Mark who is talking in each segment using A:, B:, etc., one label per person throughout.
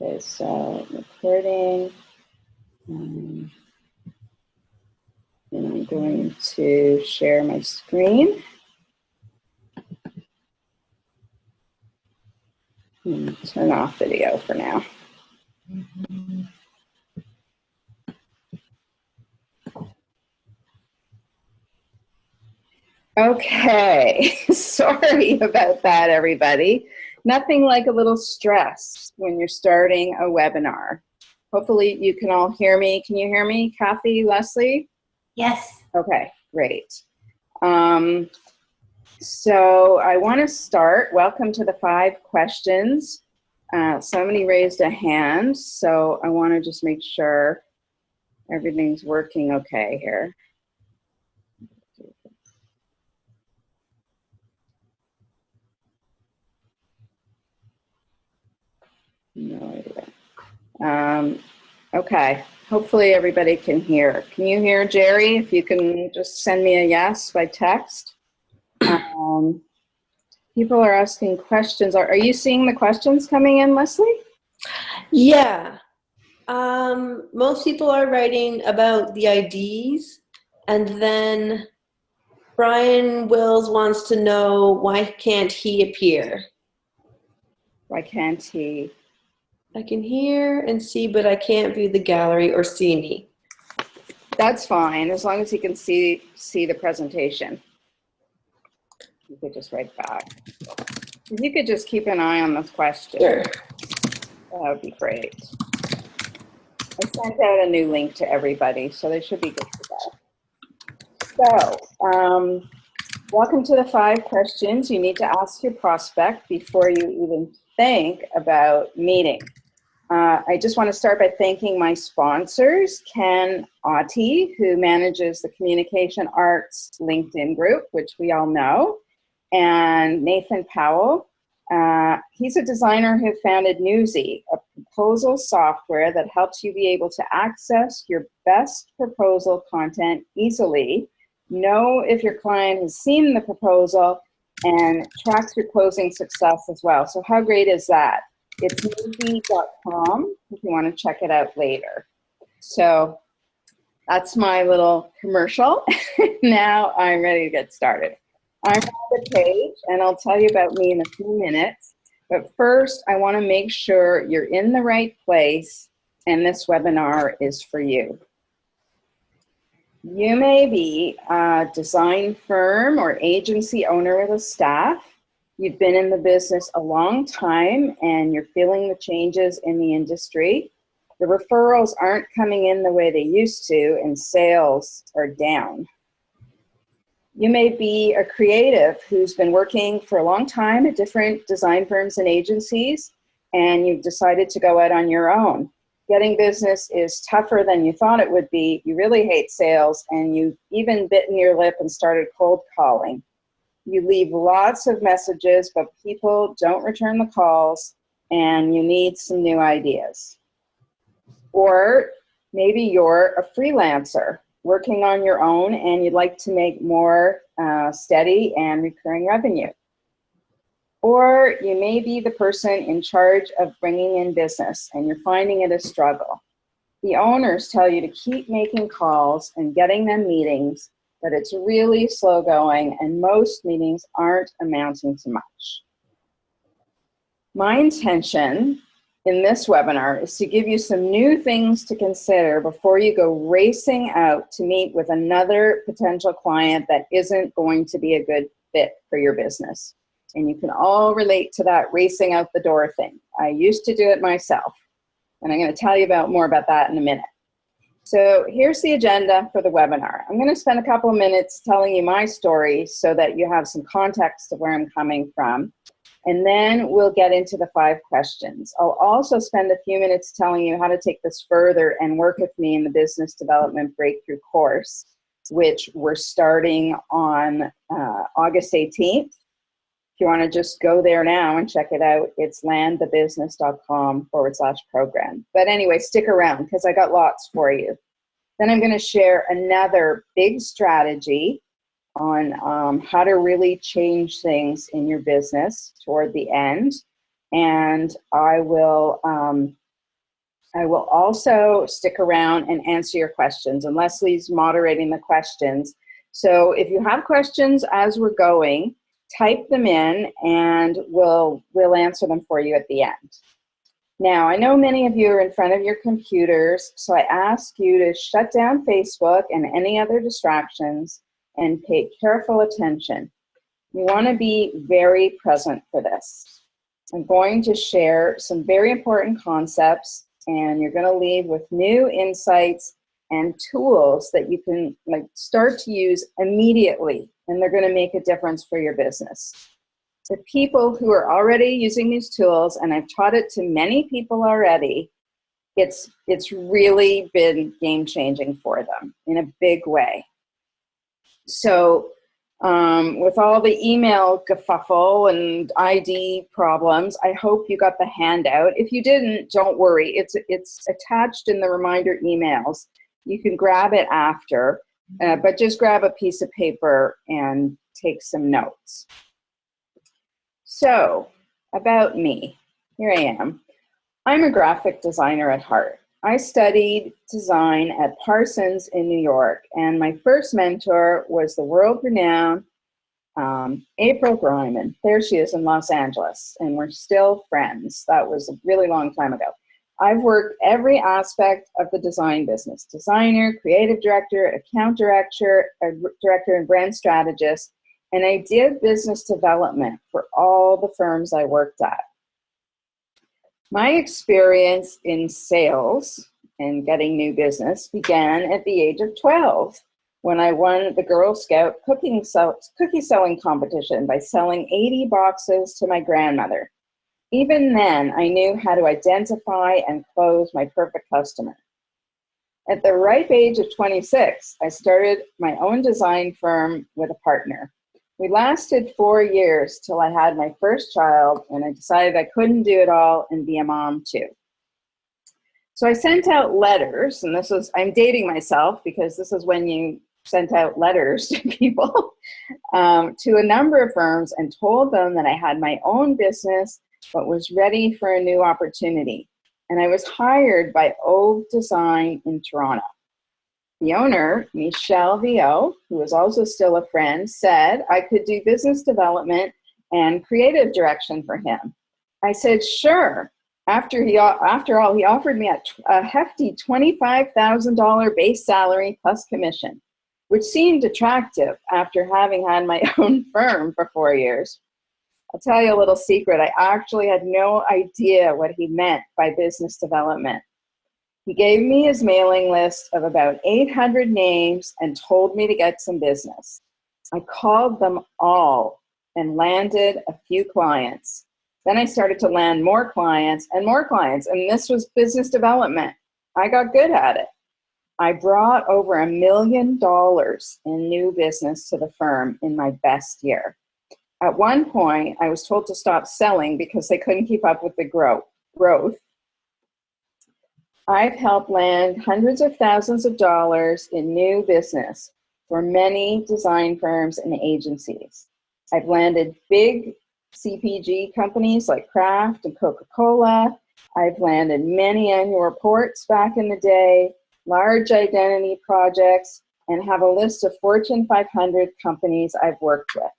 A: Okay, so recording. And I'm going to share my screen. Turn off video for now. Okay, sorry about that, everybody. Nothing like a little stress when you're starting a webinar. Hopefully you can all hear me. Can you hear me, Kathy, Leslie?
B: Yes.
A: Okay, great. So I want to start. Welcome to the 5 questions. Somebody raised a hand, so I want to just make sure everything's working okay here. No idea. Okay, hopefully everybody can hear. Can you hear, Jerry? If you can just send me a yes by text. People are asking questions. Are you seeing the questions coming in, Leslie?
B: Yeah. Most people are writing about the IDs, and then Brian Wills wants to know, why can't he appear?
A: Why can't he?
B: I can hear and see, but I can't view the gallery or see me.
A: That's fine, as long as he can see the presentation. You could just write back. If you could just keep an eye on this question.
B: Sure.
A: That would be great. I sent out a new link to everybody, so they should be good for that. So, welcome to the 5 questions you need to ask your prospect before you even think about meeting. I just want to start by thanking my sponsors, Ken Auty, who manages the Communication Arts LinkedIn group, which we all know, and Nathan Powell. He's a designer who founded Newsy, a proposal software that helps you be able to access your best proposal content easily, know if your client has seen the proposal, and tracks your closing success as well. So how great is that? It's newsy.com if you want to check it out later. So that's my little commercial. Now I'm ready to get started. I'm on the page, and I'll tell you about me in a few minutes. But first, I want to make sure you're in the right place, and this webinar is for you. You may be a design firm or agency owner with a staff. You've been in the business a long time, and you're feeling the changes in the industry. The referrals aren't coming in the way they used to, and sales are down. You may be a creative who's been working for a long time at different design firms and agencies, and you've decided to go out on your own. Getting business is tougher than you thought it would be. You really hate sales, and you've even bitten your lip and started cold calling. You leave lots of messages, but people don't return the calls, and you need some new ideas. Or maybe you're a freelancer working on your own, and you'd like to make more steady and recurring revenue. Or you may be the person in charge of bringing in business, and you're finding it a struggle. The owners tell you to keep making calls and getting them meetings, but it's really slow going, and most meetings aren't amounting to much. My intention in this webinar is to give you some new things to consider before you go racing out to meet with another potential client that isn't going to be a good fit for your business. And you can all relate to that racing out the door thing. I used to do it myself, and I'm going to tell you more about that in a minute. So here's the agenda for the webinar. I'm going to spend a couple of minutes telling you my story so that you have some context of where I'm coming from. And then we'll get into the 5 questions. I'll also spend a few minutes telling you how to take this further and work with me in the Business Development Breakthrough course, which we're starting on August 18th. If you want to just go there now and check it out, it's landthebusiness.com/program. But anyway, stick around because I got lots for you. Then I'm going to share another big strategy on how to really change things in your business toward the end. And I will also stick around and answer your questions. And Leslie's moderating the questions. So if you have questions as we're going, type them in and we'll answer them for you at the end. Now, I know many of you are in front of your computers, so I ask you to shut down Facebook and any other distractions and pay careful attention. You want to be very present for this. I'm going to share some very important concepts, and you're going to leave with new insights and tools that you can start to use immediately, and they're going to make a difference for your business. The people who are already using these tools, and I've taught it to many people already, it's really been game-changing for them in a big way. So with all the email kerfuffle and ID problems, I hope you got the handout. If you didn't, don't worry. It's attached in the reminder emails. You can grab it after, but just grab a piece of paper and take some notes. So, about me. Here I am. I'm a graphic designer at heart. I studied design at Parsons in New York, and my first mentor was the world-renowned April Greiman. There she is in Los Angeles, and we're still friends. That was a really long time ago. I've worked every aspect of the design business: designer, creative director, account director, and brand strategist, and I did business development for all the firms I worked at. My experience in sales and getting new business began at the age of 12 when I won the Girl Scout cookie selling competition by selling 80 boxes to my grandmother. Even then, I knew how to identify and close my perfect customer. At the ripe age of 26, I started my own design firm with a partner. We lasted 4 years till I had my first child, and I decided I couldn't do it all and be a mom too. So I sent out letters, and I'm dating myself because this is when you sent out letters to people, to a number of firms, and told them that I had my own business but was ready for a new opportunity. And I was hired by Ove Design in Toronto. The owner, Michel Viau, who was also still a friend, said I could do business development and creative direction for him. I said, sure. After all, he offered me a hefty $25,000 base salary plus commission, which seemed attractive after having had my own firm for 4 years. I'll tell you a little secret. I actually had no idea what he meant by business development. He gave me his mailing list of about 800 names and told me to get some business. I called them all and landed a few clients. Then I started to land more clients, and this was business development. I got good at it. I brought over $1 million in new business to the firm in my best year. At one point, I was told to stop selling because they couldn't keep up with the growth. I've helped land hundreds of thousands of dollars in new business for many design firms and agencies. I've landed big CPG companies like Kraft and Coca-Cola. I've landed many annual reports back in the day, large identity projects, and have a list of Fortune 500 companies I've worked with.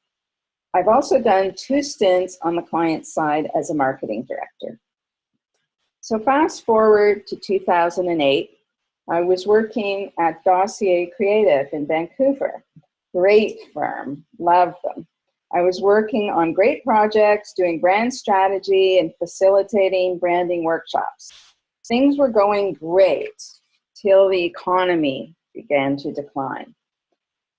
A: I've also done 2 stints on the client side as a marketing director. So fast forward to 2008, I was working at Dossier Creative in Vancouver. Great firm, loved them. I was working on great projects, doing brand strategy and facilitating branding workshops. Things were going great till the economy began to decline.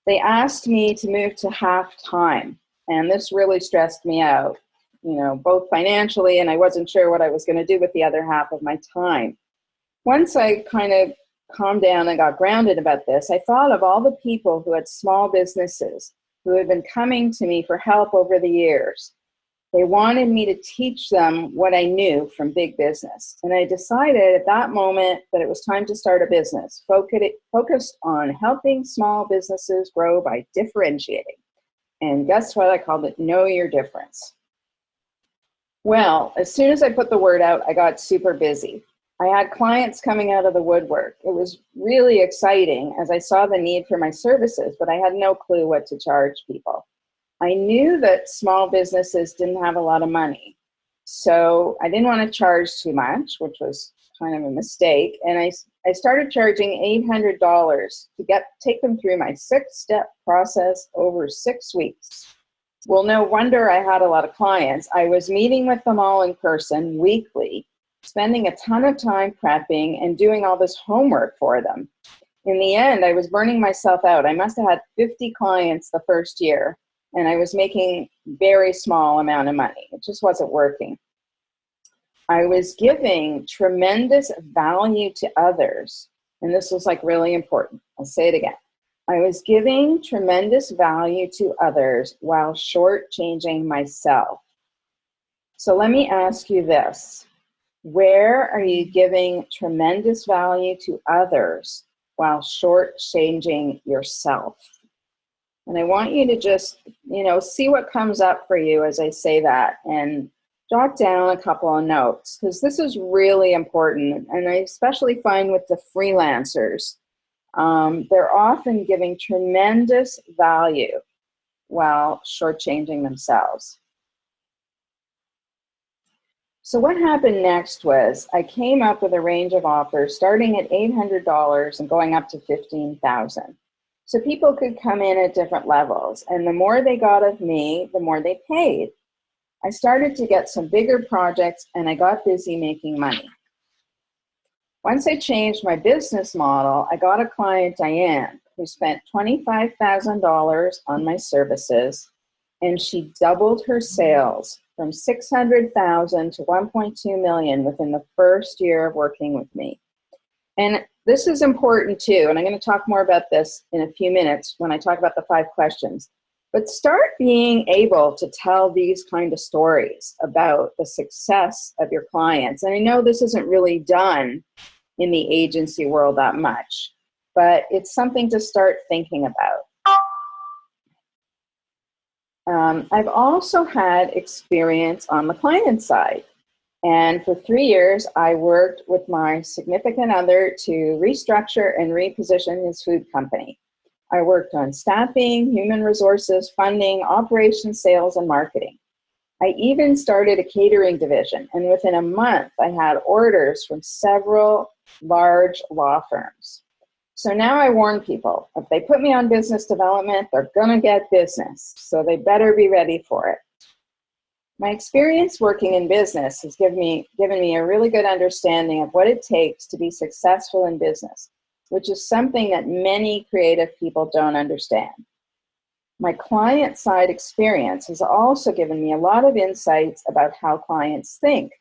A: They asked me to move to half-time, and this really stressed me out, both financially, and I wasn't sure what I was going to do with the other half of my time. Once I kind of calmed down and got grounded about this, I thought of all the people who had small businesses who had been coming to me for help over the years. They wanted me to teach them what I knew from big business. And I decided at that moment that it was time to start a business focused on helping small businesses grow by differentiating. And guess what? I called it Know Your Difference. Well, as soon as I put the word out, I got super busy. I had clients coming out of the woodwork. It was really exciting as I saw the need for my services, but I had no clue what to charge people. I knew that small businesses didn't have a lot of money, so I didn't want to charge too much, which was kind of a mistake. And I started charging $800 to take them through my 6-step process over 6 weeks. Well, no wonder I had a lot of clients. I was meeting with them all in person weekly, spending a ton of time prepping and doing all this homework for them. In the end, I was burning myself out. I must have had 50 clients the first year, and I was making very small amount of money. It just wasn't working. I was giving tremendous value to others, and this was like really important. I'll say it again. I was giving tremendous value to others while shortchanging myself. So let me ask you this. Where are you giving tremendous value to others while shortchanging yourself? And I want you to just, see what comes up for you as I say that, and jot down a couple of notes, because this is really important. And I especially find with the freelancers, they're often giving tremendous value while shortchanging themselves. So what happened next was I came up with a range of offers starting at $800 and going up to $15,000. So people could come in at different levels, and the more they got of me, the more they paid. I started to get some bigger projects, and I got busy making money. Once I changed my business model, I got a client, Diane, who spent $25,000 on my services, and she doubled her sales from $600,000 to $1.2 million within the first year of working with me. And this is important too, and I'm going to talk more about this in a few minutes when I talk about the 5 questions. But start being able to tell these kind of stories about the success of your clients. And I know this isn't really done in the agency world that much, but it's something to start thinking about. I've also had experience on the client side. And for 3 years, I worked with my significant other to restructure and reposition his food company. I worked on staffing, human resources, funding, operations, sales, and marketing. I even started a catering division, and within a month, I had orders from several large law firms. So now I warn people, if they put me on business development, they're gonna get business, so they better be ready for it. My experience working in business has given me a really good understanding of what it takes to be successful in business, which is something that many creative people don't understand. My client side experience has also given me a lot of insights about how clients think,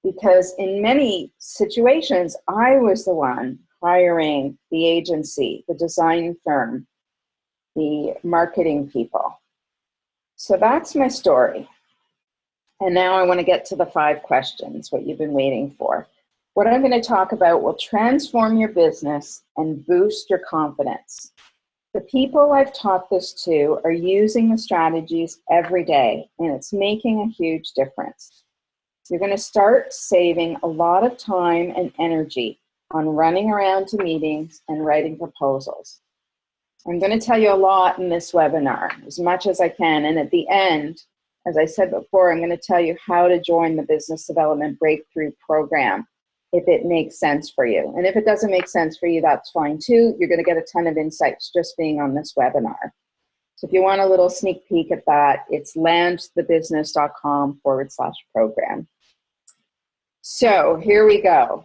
A: because in many situations, I was the one hiring the agency, the design firm, the marketing people. So that's my story. And now I want to get to the 5 questions, what you've been waiting for. What I'm going to talk about will transform your business and boost your confidence. The people I've taught this to are using the strategies every day, and it's making a huge difference. You're going to start saving a lot of time and energy on running around to meetings and writing proposals. I'm going to tell you a lot in this webinar, as much as I can, and at the end, as I said before, I'm going to tell you how to join the Business Development Breakthrough Program if it makes sense for you. And if it doesn't make sense for you, that's fine too. You're going to get a ton of insights just being on this webinar. So if you want a little sneak peek at that, it's landthebusiness.com/program. So here we go.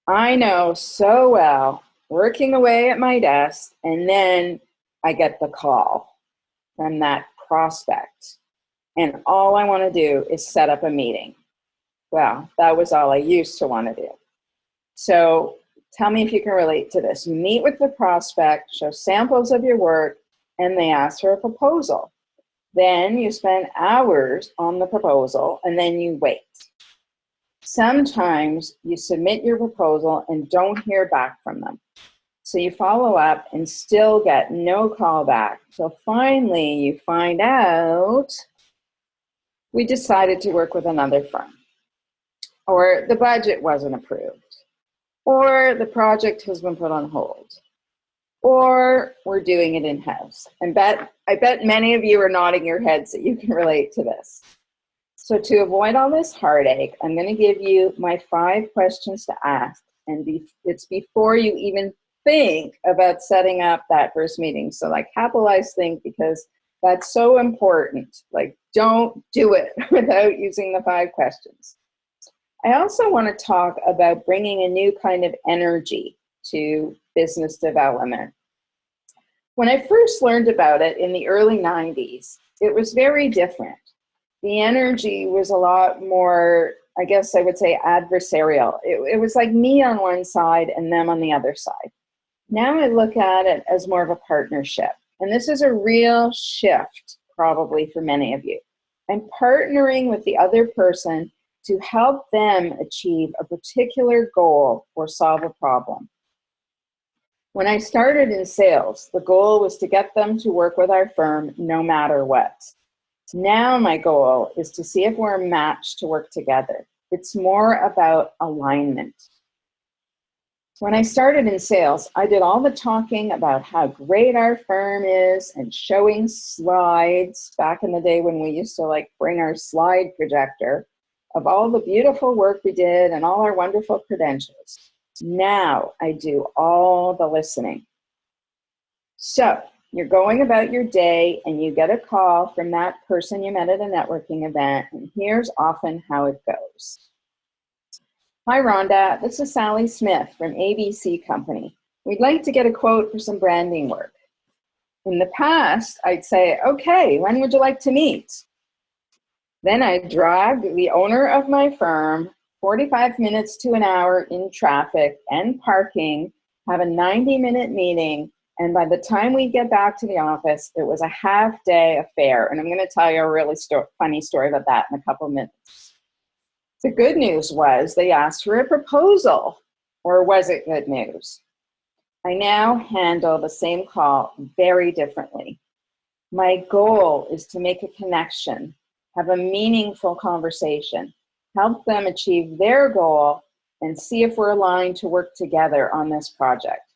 A: I know so well, working away at my desk, and then I get the call from that prospect, and all I want to do is set up a meeting. Well, that was all I used to want to do. So tell me if you can relate to this. You meet with the prospect, show samples of your work, and they ask for a proposal. Then you spend hours on the proposal, and then you wait. Sometimes you submit your proposal and don't hear back from them. So you follow up and still get no call back. So finally you find out we decided to work with another firm, or the budget wasn't approved, or the project has been put on hold, or we're doing it in-house. And I bet many of you are nodding your heads that you can relate to this. So to avoid all this heartache, I'm going to give you my 5 questions to ask. And it's before you even think about setting up that first meeting. So like capitalize think, because that's so important. Like, don't do it without using the 5 questions. I also want to talk about bringing a new kind of energy to business development. When I first learned about it in the early 90s, it was very different. The energy was a lot more, I guess I would say, adversarial. It was like me on one side and them on the other side. Now I look at it as more of a partnership. And this is a real shift probably for many of you. I'm partnering with the other person to help them achieve a particular goal or solve a problem. When I started in sales, the goal was to get them to work with our firm no matter what. Now my goal is to see if we're a match to work together. It's more about alignment. When I started in sales, I did all the talking about how great our firm is and showing slides back in the day when we used to like bring our slide projector of all the beautiful work we did and all our wonderful credentials. Now I do all the listening. So you're going about your day and you get a call from that person you met at a networking event, and here's often how it goes. Hi, Rhonda. This is Sally Smith from ABC Company. We'd like to get a quote for some branding work. In the past, I'd say, okay, when would you like to meet? Then I'd drag the owner of my firm 45 minutes to an hour in traffic and parking, have a 90-minute meeting, and by the time we get back to the office, it was a half-day affair. And I'm going to tell you a really funny story about that in a couple minutes. The good news was they asked for a proposal, or was it good news? I now handle the same call very differently. My goal is to make a connection, have a meaningful conversation, help them achieve their goal, and see if we're aligned to work together on this project.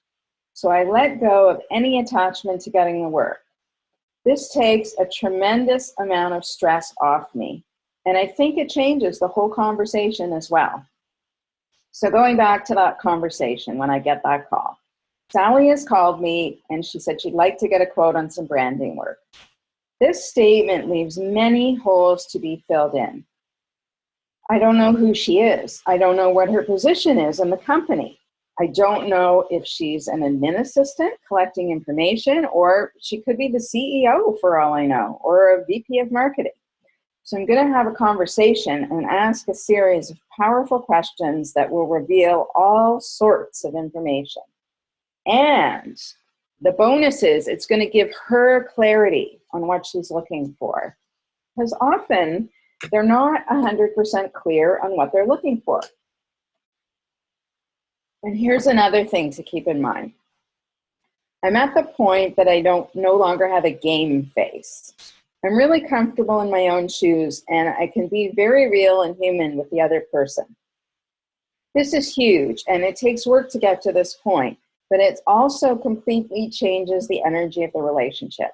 A: So I let go of any attachment to getting the work. This takes a tremendous amount of stress off me. And I think it changes the whole conversation as well. So going back to that conversation when I get that call, Sally has called me and she said she'd like to get a quote on some branding work. This statement leaves many holes to be filled in. I don't know who she is. I don't know what her position is in the company. I don't know if she's an admin assistant collecting information, or she could be the CEO for all I know, or a VP of marketing. So I'm going to have a conversation and ask a series of powerful questions that will reveal all sorts of information. And the bonus is it's going to give her clarity on what she's looking for. Because often they're not 100% clear on what they're looking for. And here's another thing to keep in mind. I'm at the point that I no longer have a game face. I'm really comfortable in my own shoes, and I can be very real and human with the other person. This is huge, and it takes work to get to this point, but it also completely changes the energy of the relationship.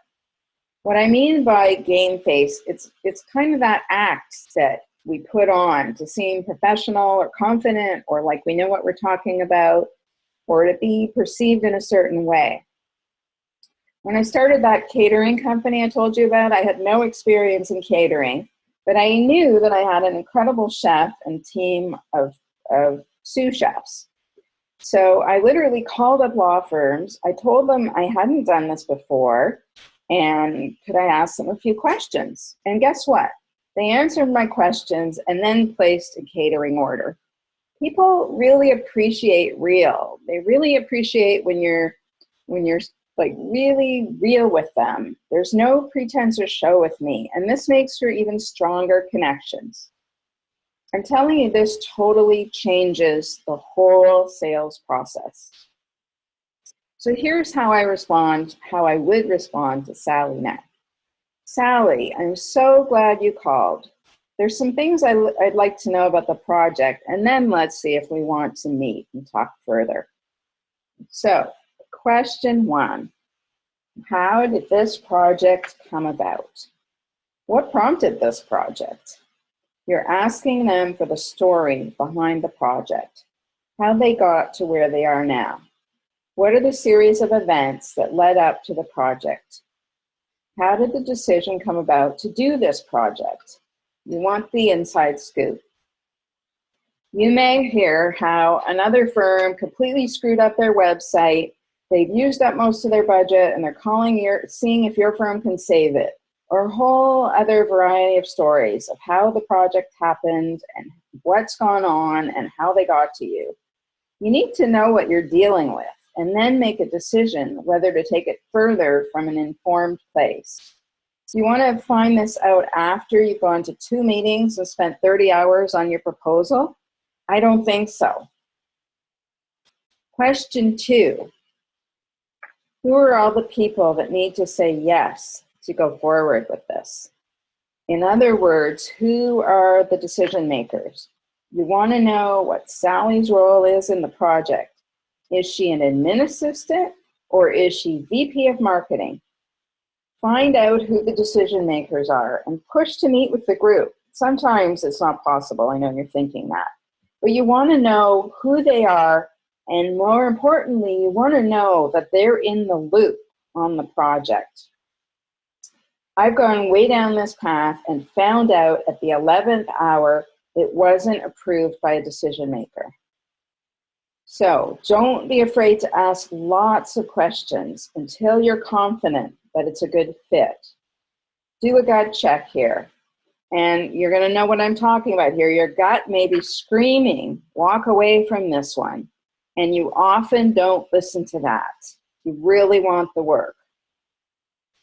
A: What I mean by game face, it's kind of that act that we put on to seem professional or confident, or like we know what we're talking about, or to be perceived in a certain way. When I started that catering company I told you about, I had no experience in catering, but I knew that I had an incredible chef and team of sous chefs. So I literally called up law firms. I told them I hadn't done this before, and could I ask them a few questions? And guess what? They answered my questions and then placed a catering order. People really appreciate real. They really appreciate when you're like really real with them. There's no pretense or show with me, and this makes for even stronger connections. I'm telling you, this totally changes the whole sales process. So here's how I would respond to Sally now. Sally, I'm so glad you called. There's some things I'd like to know about the project, and then let's see if we want to meet and talk further. So, question 1, how did this project come about? What prompted this project? You're asking them for the story behind the project, how they got to where they are now. What are the series of events that led up to the project? How did the decision come about to do this project? You want the inside scoop. You may hear how another firm completely screwed up their website. They've used up most of their budget and they're seeing if your firm can save it. Or a whole other variety of stories of how the project happened and what's gone on and how they got to you. You need to know what you're dealing with and then make a decision whether to take it further from an informed place. So you want to find this out after you've gone to 2 meetings and spent 30 hours on your proposal? I don't think so. Question 2, who are all the people that need to say yes to go forward with this? In other words, who are the decision makers? You want to know what Sally's role is in the project. Is she an admin assistant or is she VP of marketing? Find out who the decision makers are and push to meet with the group. Sometimes it's not possible, I know you're thinking that. But you want to know who they are, and more importantly, you want to know that they're in the loop on the project. I've gone way down this path and found out at the 11th hour it wasn't approved by a decision maker. So don't be afraid to ask lots of questions until you're confident that it's a good fit. Do a gut check here. And you're going to know what I'm talking about here. Your gut may be screaming, walk away from this one. And you often don't listen to that. You really want the work.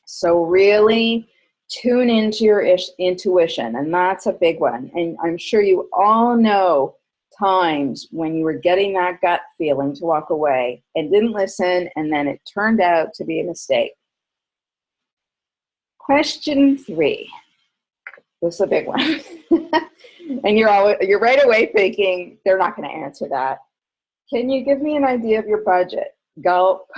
A: So really tune into your intuition, and that's a big one. And I'm sure you all know times when you were getting that gut feeling to walk away and didn't listen, and then it turned out to be a mistake. Question 3. This is a big one. And you're right away thinking, they're not going to answer that. Can you give me an idea of your budget? Gulp.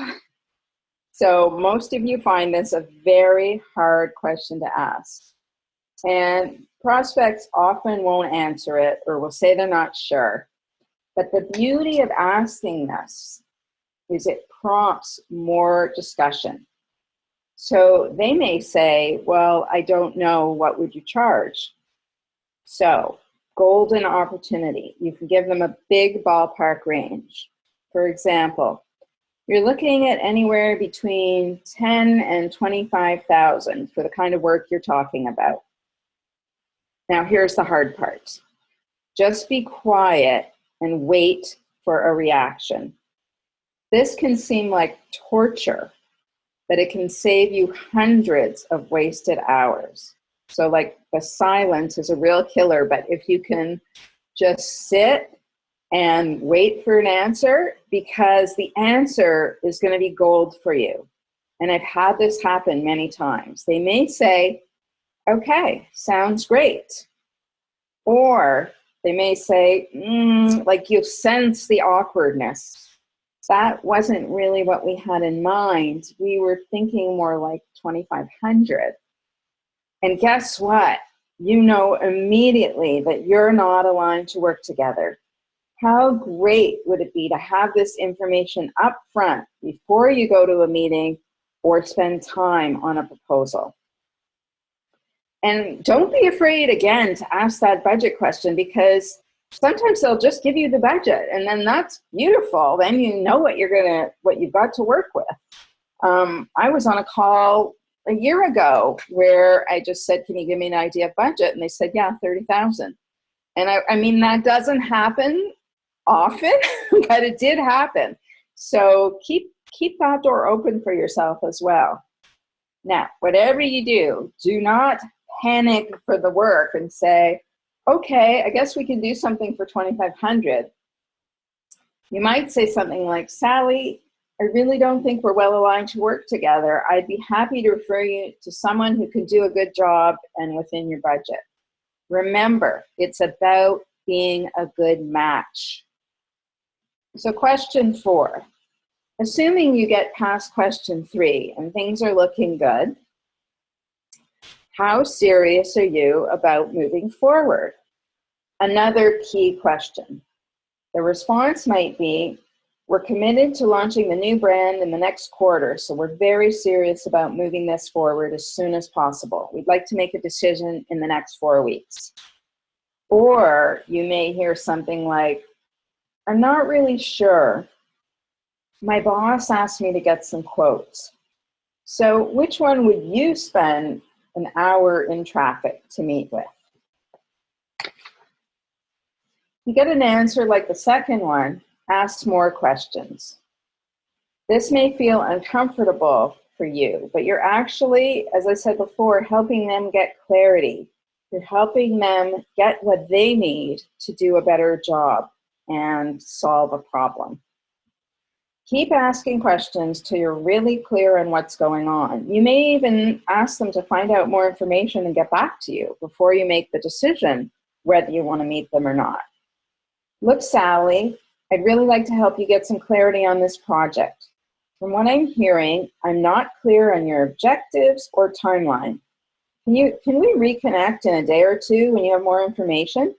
A: So most of you find this a very hard question to ask. And prospects often won't answer it or will say they're not sure. But the beauty of asking this is it prompts more discussion. So they may say, well, I don't know, what would you charge? So, golden opportunity. You can give them a big ballpark range. For example, you're looking at anywhere between 10 and 25,000 for the kind of work you're talking about. Now, here's the hard part. Just be quiet and wait for a reaction. This can seem like torture, but it can save you hundreds of wasted hours. So like the silence is a real killer, but if you can just sit and wait for an answer, because the answer is going to be gold for you. And I've had this happen many times. They may say, okay, sounds great. Or they may say, like you sense the awkwardness. That wasn't really what we had in mind. We were thinking more like 2,500. And guess what? You know immediately that you're not aligned to work together. How great would it be to have this information up front before you go to a meeting or spend time on a proposal? And don't be afraid, again, to ask that budget question, because sometimes they'll just give you the budget, and then that's beautiful. Then you know what you've got to work with. I was on a call a year ago where I just said, can you give me an idea of budget? And they said, yeah, 30,000. And I mean, that doesn't happen often, but it did happen. So keep keep that door open for yourself as well. Now, whatever you do, do not panic for the work and say, okay, I guess we can do something for 2,500. You might say something like, Sally, I really don't think we're well aligned to work together. I'd be happy to refer you to someone who can do a good job and within your budget. Remember, it's about being a good match. So question 4, assuming you get past question 3 and things are looking good, how serious are you about moving forward? Another key question. The response might be, we're committed to launching the new brand in the next quarter, so we're very serious about moving this forward as soon as possible. We'd like to make a decision in the next 4 weeks. Or you may hear something like, I'm not really sure. My boss asked me to get some quotes. So which one would you spend an hour in traffic to meet with? You get an answer like the second one, ask more questions. This may feel uncomfortable for you, but you're actually, as I said before, helping them get clarity. You're helping them get what they need to do a better job and solve a problem. Keep asking questions till you're really clear on what's going on. You may even ask them to find out more information and get back to you before you make the decision whether you want to meet them or not. Look, Sally, I'd really like to help you get some clarity on this project. From what I'm hearing, I'm not clear on your objectives or timeline. Can we reconnect in a day or two when you have more information?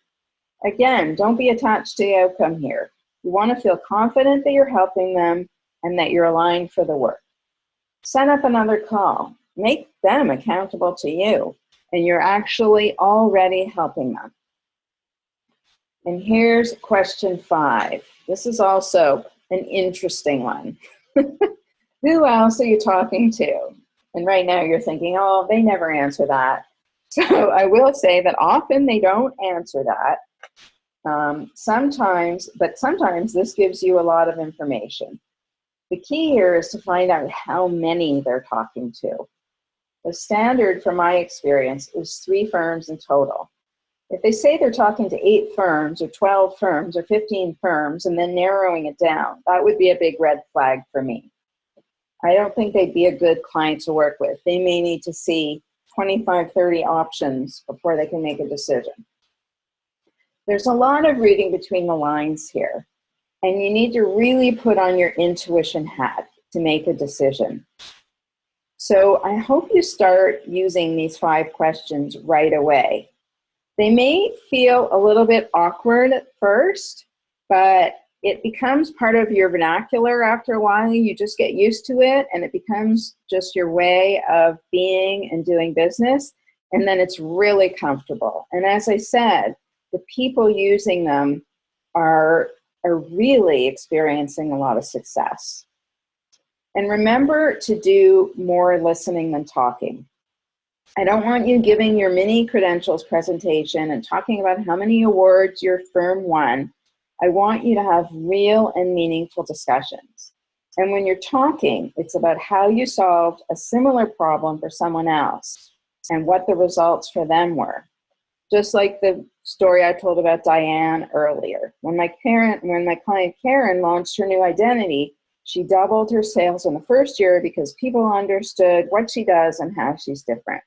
A: Again, don't be attached to the outcome here. You want to feel confident that you're helping them and that you're aligned for the work. Set up another call. Make them accountable to you, and you're actually already helping them. And here's question 5. This is also an interesting one. Who else are you talking to? And right now you're thinking, oh, they never answer that. So I will say that often they don't answer that. Sometimes this gives you a lot of information. The key here is to find out how many they're talking to. The standard, from my experience, is 3 firms in total. If they say they're talking to 8 firms or 12 firms or 15 firms and then narrowing it down, that would be a big red flag for me. I don't think they'd be a good client to work with. They may need to see 25, 30 options before they can make a decision. There's a lot of reading between the lines here, and you need to really put on your intuition hat to make a decision. So I hope you start using these 5 questions right away. They may feel a little bit awkward at first, but it becomes part of your vernacular after a while. You just get used to it, and it becomes just your way of being and doing business, and then it's really comfortable. And as I said, the people using them are really experiencing a lot of success. And remember to do more listening than talking. I don't want you giving your mini credentials presentation and talking about how many awards your firm won. I want you to have real and meaningful discussions. And when you're talking, it's about how you solved a similar problem for someone else and what the results for them were. Just like the story I told about Diane earlier. When my client Karen launched her new identity, she doubled her sales in the first year because people understood what she does and how she's different.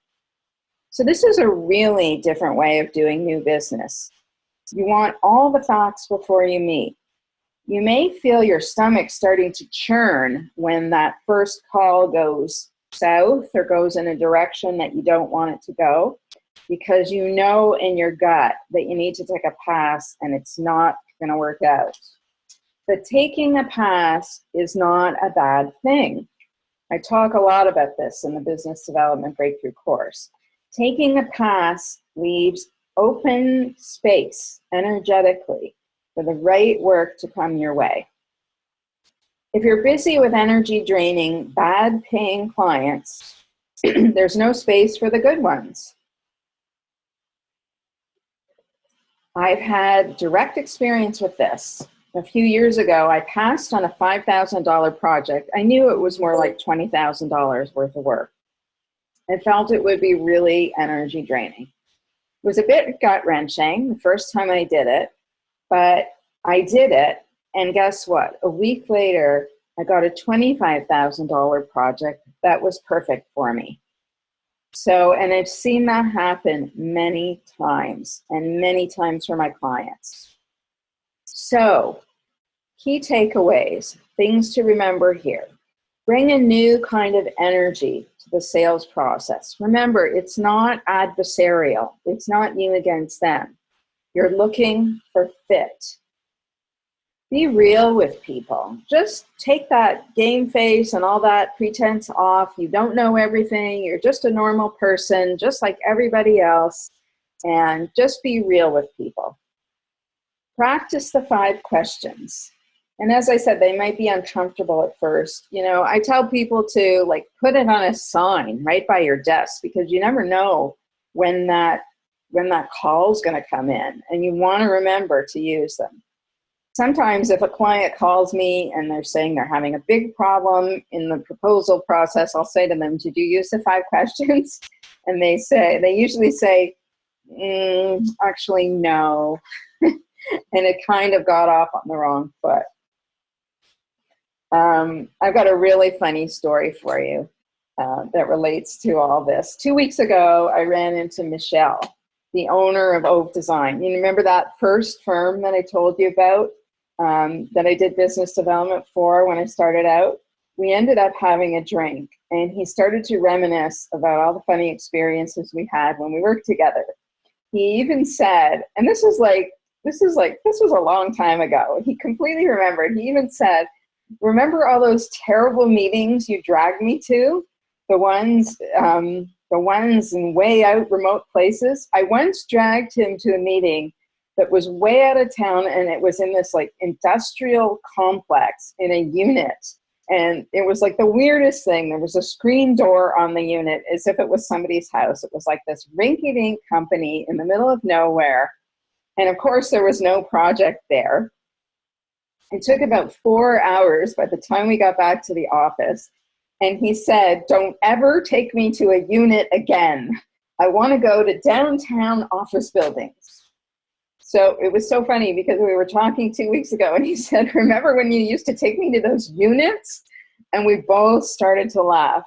A: So this is a really different way of doing new business. You want all the facts before you meet. You may feel your stomach starting to churn when that first call goes south or goes in a direction that you don't want it to go, because you know in your gut that you need to take a pass and it's not going to work out. But taking a pass is not a bad thing. I talk a lot about this in the Business Development Breakthrough course. Taking a pass leaves open space energetically for the right work to come your way. If you're busy with energy draining, bad paying clients, there's no space for the good ones. I've had direct experience with this. a few years ago, I passed on a $5,000 project. I knew it was more like $20,000 worth of work. I felt it would be really energy draining. It was a bit gut-wrenching the first time I did it, but I did it, and guess what? A week later, I got a $25,000 project that was perfect for me. So, and I've seen that happen many times, and many times for my clients. So, key takeaways, things to remember here. Bring a new kind of energy to the sales process. Remember, it's not adversarial. It's not you against them. You're looking for fit. Be real with people. Just take that game face and all that pretense off. You don't know everything. You're just a normal person, just like everybody else. And just be real with people. Practice the 5 questions. And as I said, they might be uncomfortable at first. You know, I tell people to like put it on a sign right by your desk, because you never know when that call is going to come in, and you want to remember to use them. Sometimes if a client calls me and they're saying they're having a big problem in the proposal process, I'll say to them, did you use the 5 questions? And they usually say, actually, no. And it kind of got off on the wrong foot. I've got a really funny story for you that relates to all this. 2 weeks ago, I ran into Michelle, the owner of Ove Design. You remember that first firm that I told you about that I did business development for when I started out? We ended up having a drink, and he started to reminisce about all the funny experiences we had when we worked together. He even said, and this was a long time ago. He completely remembered. He even said, remember all those terrible meetings you dragged me to? The ones in way out remote places? I once dragged him to a meeting that was way out of town, and it was in this like industrial complex in a unit. And it was like the weirdest thing. There was a screen door on the unit as if it was somebody's house. It was like this rinky-dink company in the middle of nowhere. And of course, there was no project there. It took about 4 hours by the time we got back to the office. And he said, don't ever take me to a unit again. I want to go to downtown office buildings. So it was so funny because we were talking 2 weeks ago and he said, remember when you used to take me to those units? And we both started to laugh.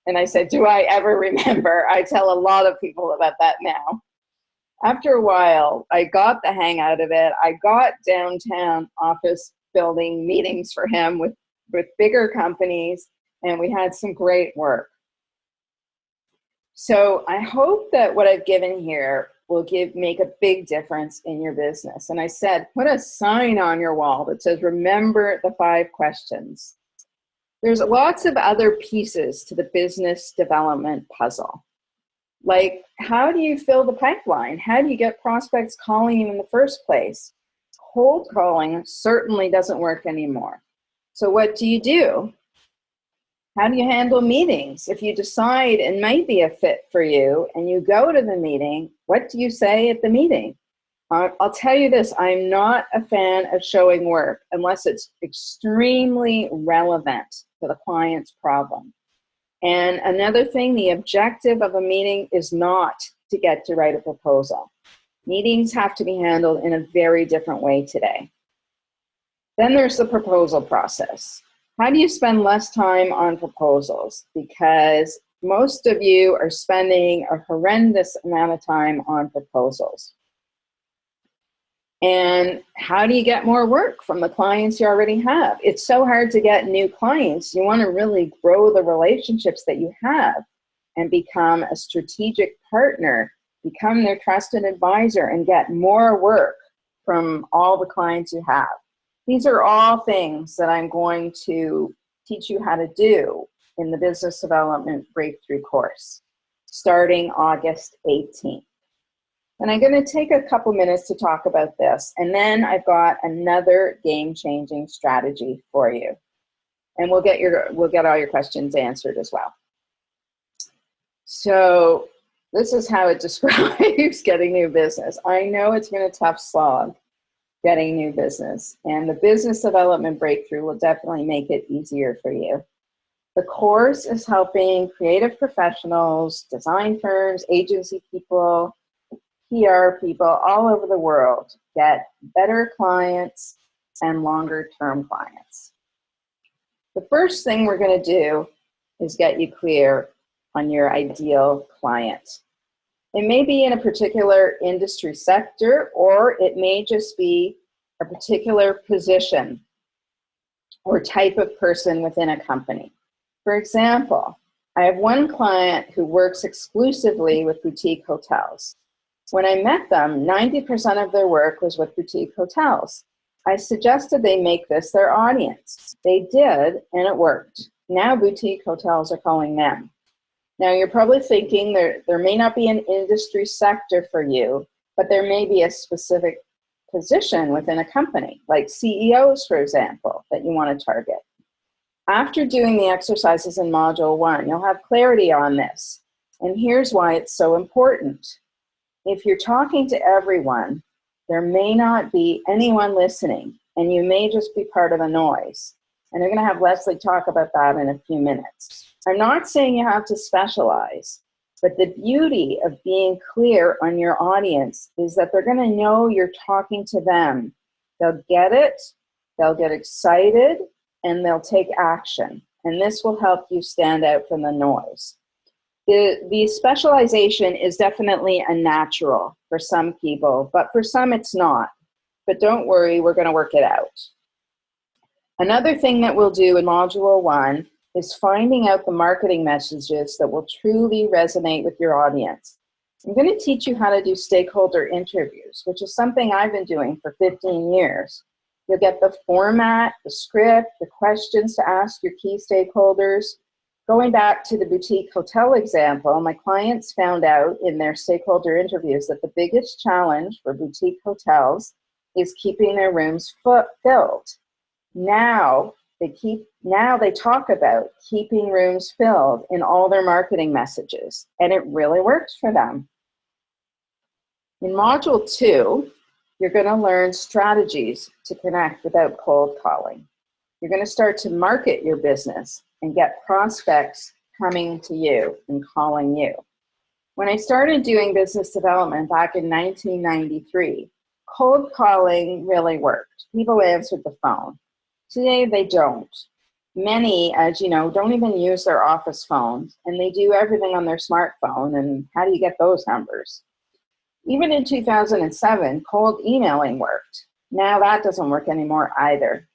A: And I said, do I ever remember? I tell a lot of people about that now. After a while, I got the hang out of it. I got downtown office building meetings for him with bigger companies, and we had some great work. So I hope that what I've given here will make a big difference in your business. And I said, put a sign on your wall that says, remember the 5 questions. There's lots of other pieces to the business development puzzle. Like, how do you fill the pipeline? How do you get prospects calling you in the first place? Cold calling certainly doesn't work anymore. So what do you do? How do you handle meetings? If you decide it might be a fit for you and you go to the meeting, what do you say at the meeting? I'll tell you this, I'm not a fan of showing work unless it's extremely relevant to the client's problem. And another thing, the objective of a meeting is not to get to write a proposal. Meetings have to be handled in a very different way today. Then there's the proposal process. How do you spend less time on proposals? Because most of you are spending a horrendous amount of time on proposals. And how do you get more work from the clients you already have? It's so hard to get new clients. You want to really grow the relationships that you have and become a strategic partner, become their trusted advisor, and get more work from all the clients you have. These are all things that I'm going to teach you how to do in the Business Development Breakthrough course, starting August 18th. And I'm going to take a couple minutes to talk about this, and then I've got another game-changing strategy for you. And we'll get all your questions answered as well. So this is how it describes getting new business. I know it's been a tough slog. getting new business. And the business development breakthrough will definitely make it easier for you. The course is helping creative professionals, design firms, agency people, PR people all over the world get better clients and longer term clients. The first thing we're going to do is get you clear on your ideal client. It may be in a particular industry sector, or it may just be a particular position or type of person within a company. For example, I have one client who works exclusively with boutique hotels. When I met them, 90% of their work was with boutique hotels. I suggested they make this their audience. They did, and it worked. Now boutique hotels are calling them. Now you're probably thinking there may not be an industry sector for you, but there may be a specific position within a company, like CEOs, for example, that you want to target. After doing the exercises in Module 1, you'll have clarity on this. And here's why it's so important. If you're talking to everyone, there may not be anyone listening, and you may just be part of a noise. And we're going to have Leslie talk about that in a few minutes. I'm not saying you have to specialize, but the beauty of being clear on your audience is that they're going to know you're talking to them. They'll get it, they'll get excited, and they'll take action. And this will help you stand out from the noise. The specialization is definitely a natural for some people, but for some it's not. But don't worry, we're going to work it out. Another thing that we'll do in Module 1 is finding out the marketing messages that will truly resonate with your audience. I'm going to teach you how to do stakeholder interviews, which is something I've been doing for 15 years. You'll get the format, the script, the questions to ask your key stakeholders. Going back to the boutique hotel example, my clients found out in their stakeholder interviews that the biggest challenge for boutique hotels is keeping their rooms filled. Now they talk about keeping rooms filled in all their marketing messages, and it really works for them. In Module 2, you're going to learn strategies to connect without cold calling. You're going to start to market your business and get prospects coming to you and calling you. When I started doing business development back in 1993, cold calling really worked. People answered the phone. Today they don't. Many, as you know, don't even use their office phones, and they do everything on their smartphone, and how do you get those numbers? Even in 2007, cold emailing worked. Now that doesn't work anymore either.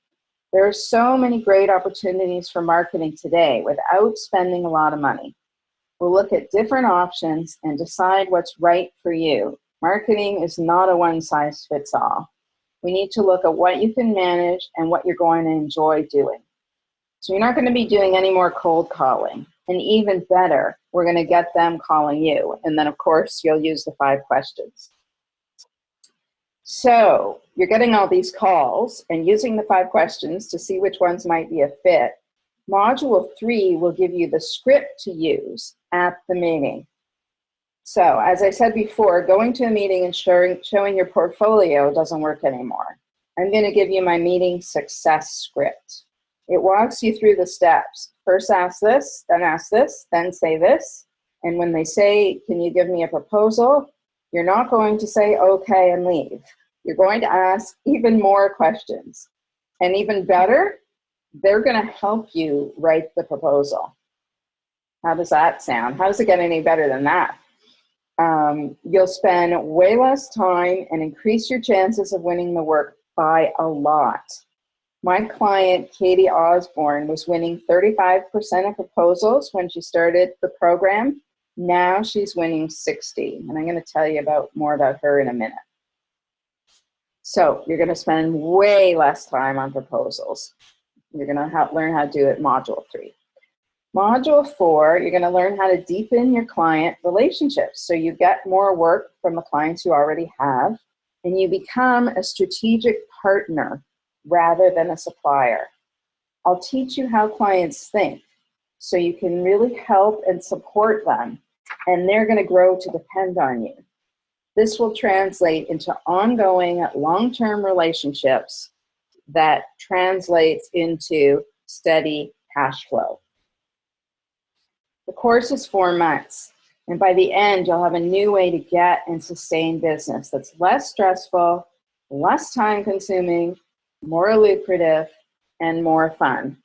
A: There are so many great opportunities for marketing today without spending a lot of money. We'll look at different options and decide what's right for you. Marketing is not a one-size-fits-all. We need to look at what you can manage and what you're going to enjoy doing. So you're not going to be doing any more cold calling. And even better, we're going to get them calling you. And then, of course, you'll use the 5 questions. So you're getting all these calls and using the 5 questions to see which ones might be a fit. Module 3 will give you the script to use at the meeting. So as I said before, going to a meeting and showing your portfolio doesn't work anymore. I'm going to give you my meeting success script. It walks you through the steps. First ask this, then say this. And when they say, can you give me a proposal? You're not going to say okay and leave. You're going to ask even more questions. And even better, they're going to help you write the proposal. How does that sound? How does it get any better than that? You'll spend way less time and increase your chances of winning the work by a lot. My client, Katie Osborne, was winning 35% of proposals when she started the program. Now she's winning 60, and I'm going to tell you more about her in a minute. So you're going to spend way less time on proposals. You're going to learn how to do it in Module 3. Module 4, you're going to learn how to deepen your client relationships so you get more work from the clients you already have, and you become a strategic partner rather than a supplier. I'll teach you how clients think so you can really help and support them, and they're going to grow to depend on you. This will translate into ongoing long-term relationships that translates into steady cash flow. The course is 4 months, and by the end, you'll have a new way to get and sustain business that's less stressful, less time-consuming, more lucrative, and more fun.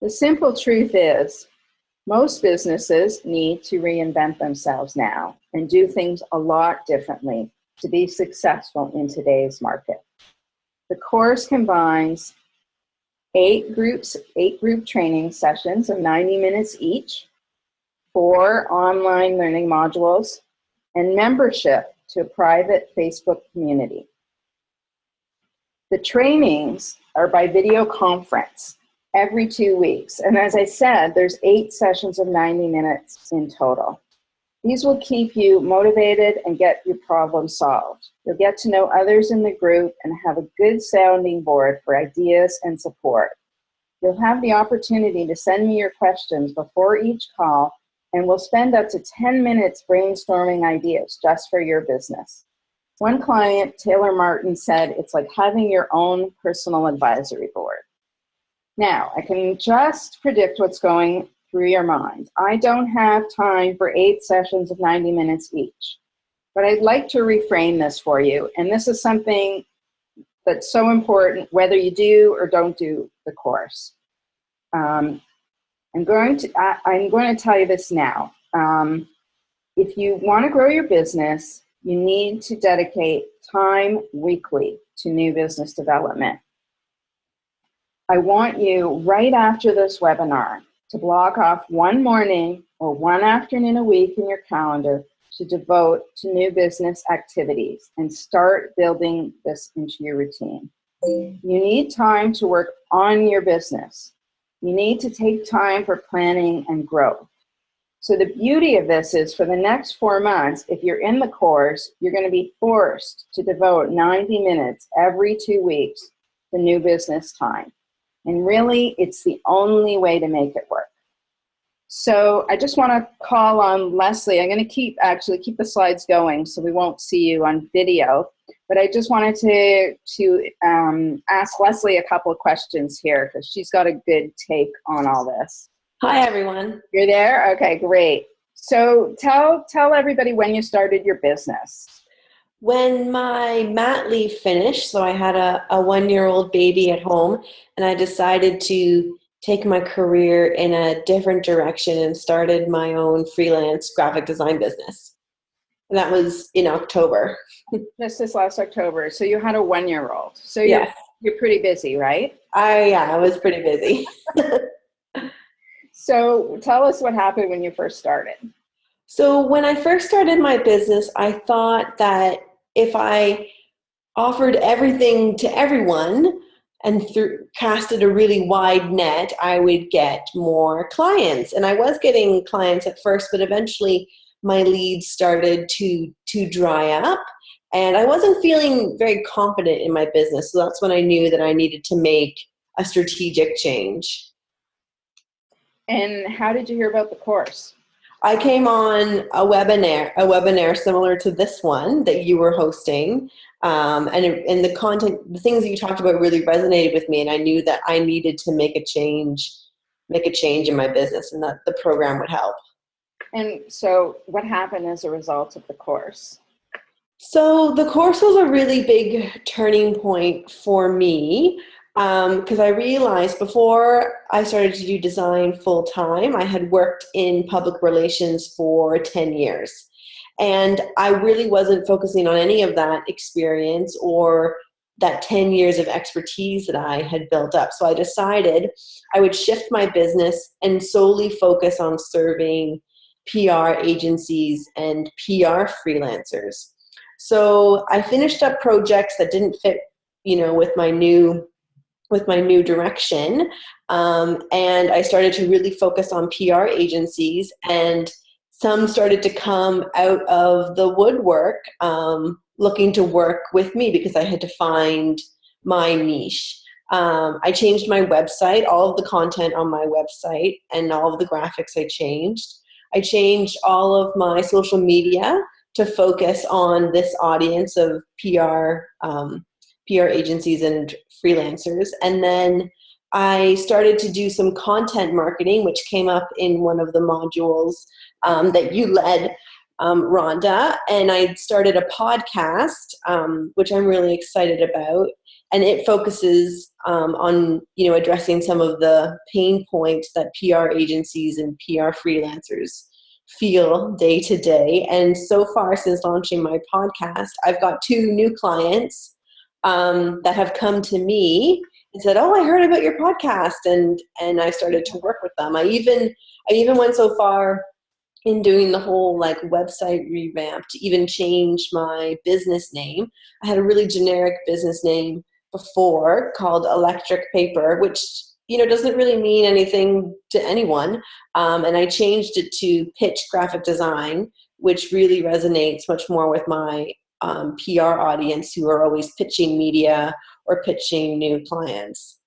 A: The simple truth is, most businesses need to reinvent themselves now and do things a lot differently to be successful in today's market. The course combines 8 group training sessions of 90 minutes each, 4 online learning modules, and membership to a private Facebook community. The trainings are by video conference every 2 weeks. And as I said, there's 8 sessions of 90 minutes in total. These will keep you motivated and get your problem solved. You'll get to know others in the group and have a good sounding board for ideas and support. You'll have the opportunity to send me your questions before each call, and we'll spend up to 10 minutes brainstorming ideas just for your business. One client, Taylor Martin, said it's like having your own personal advisory board. Now, I can just predict what's going through your mind. I don't have time for 8 sessions of 90 minutes each, but I'd like to reframe this for you, and this is something that's so important whether you do or don't do the course. I'm going to tell you this now. If you want to grow your business, you need to dedicate time weekly to new business development. I want you, right after this webinar, to block off one morning or one afternoon a week in your calendar to devote to new business activities and start building this into your routine. You need time to work on your business. You need to take time for planning and growth. So the beauty of this is for the next 4 months, if you're in the course, you're going to be forced to devote 90 minutes every 2 weeks to new business time. And really, it's the only way to make it work. So I just want to call on Leslie. I'm going to keep the slides going so we won't see you on video. But I just wanted to ask Leslie a couple of questions here because she's got a good take on all this.
B: Hi, everyone.
A: You're there? Okay, great. So tell everybody when you started your business.
B: When my mat leave finished, so I had a 1-year-old baby at home, and I decided to take my career in a different direction and started my own freelance graphic design business. And that was in October.
A: Just this last October. So you had a 1-year-old. So
B: Yes.
A: You're pretty busy, right?
B: I was pretty busy.
A: So tell us what happened when you first started.
B: So when I first started my business, I thought that if I offered everything to everyone and casted a really wide net, I would get more clients. And I was getting clients at first, but eventually my leads started to dry up. And I wasn't feeling very confident in my business. So that's when I knew that I needed to make a strategic change.
A: And how did you hear about the course?
B: I came on a webinar similar to this one that you were hosting, and the content, the things that you talked about really resonated with me, and I knew that I needed to make a change in my business, and that the program would help. And
A: so what happened as a result of the course?
B: So the course was a really big turning point for me. Because I realized before I started to do design full time, I had worked in public relations for 10 years. And I really wasn't focusing on any of that experience or that 10 years of expertise that I had built up. So I decided I would shift my business and solely focus on serving PR agencies and PR freelancers. So I finished up projects that didn't fit, with my new direction, and I started to really focus on PR agencies, and some started to come out of the woodwork looking to work with me because I had to find my niche. I changed my website, all of the content on my website and all of the graphics I changed. I changed all of my social media to focus on this audience of PR agencies and freelancers. And then I started to do some content marketing, which came up in one of the modules that you led, Rhonda. And I started a podcast, which I'm really excited about. And it focuses on, addressing some of the pain points that PR agencies and PR freelancers feel day to day. And so far, since launching my podcast, I've got 2 new clients that have come to me and said, "Oh, I heard about your podcast," and I started to work with them. I even went so far in doing the whole website revamp to even change my business name. I had a really generic business name before called Electric Paper, which doesn't really mean anything to anyone. And I changed it to Pitch Graphic Design, which really resonates much more with my PR audience who are always pitching media or pitching new clients.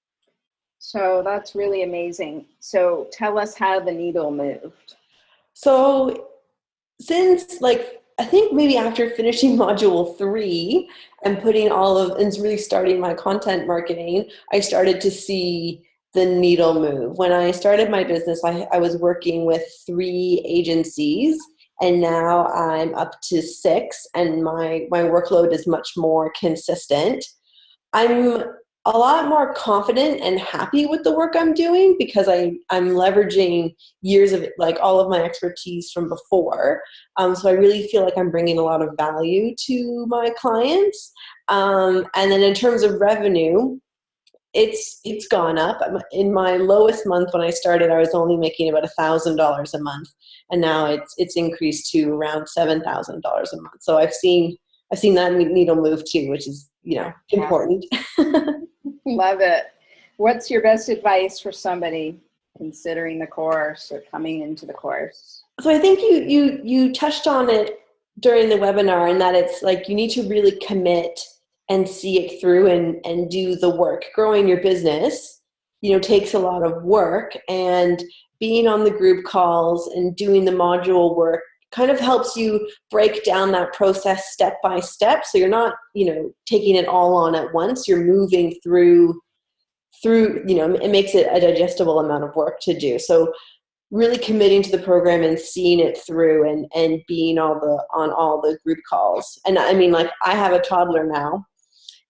A: So that's really amazing. So tell us how the needle moved.
B: So since I think maybe after finishing module 3 and and really starting my content marketing, I started to see the needle move. When I started my business, I was working with 3 agencies, and now I'm up to 6, and my workload is much more consistent. I'm a lot more confident and happy with the work I'm doing because I'm leveraging years of all of my expertise from before. So I really feel like I'm bringing a lot of value to my clients. And then in terms of revenue, it's gone up. In my lowest month when I started, I was only making about $1,000 a month, and now it's increased to around $7,000 a month. So I've seen that needle move too, which is important.
A: Love it. What's your best advice for somebody considering the course or coming into the course?
B: So I think you touched on it during the webinar, and that it's you need to really commit and see it through and do the work. Growing your business, takes a lot of work, and being on the group calls and doing the module work kind of helps you break down that process step by step. So you're not, taking it all on at once. You're moving through, it makes it a digestible amount of work to do. So really committing to the program and seeing it through and being on all the group calls. And I mean, I have a toddler now,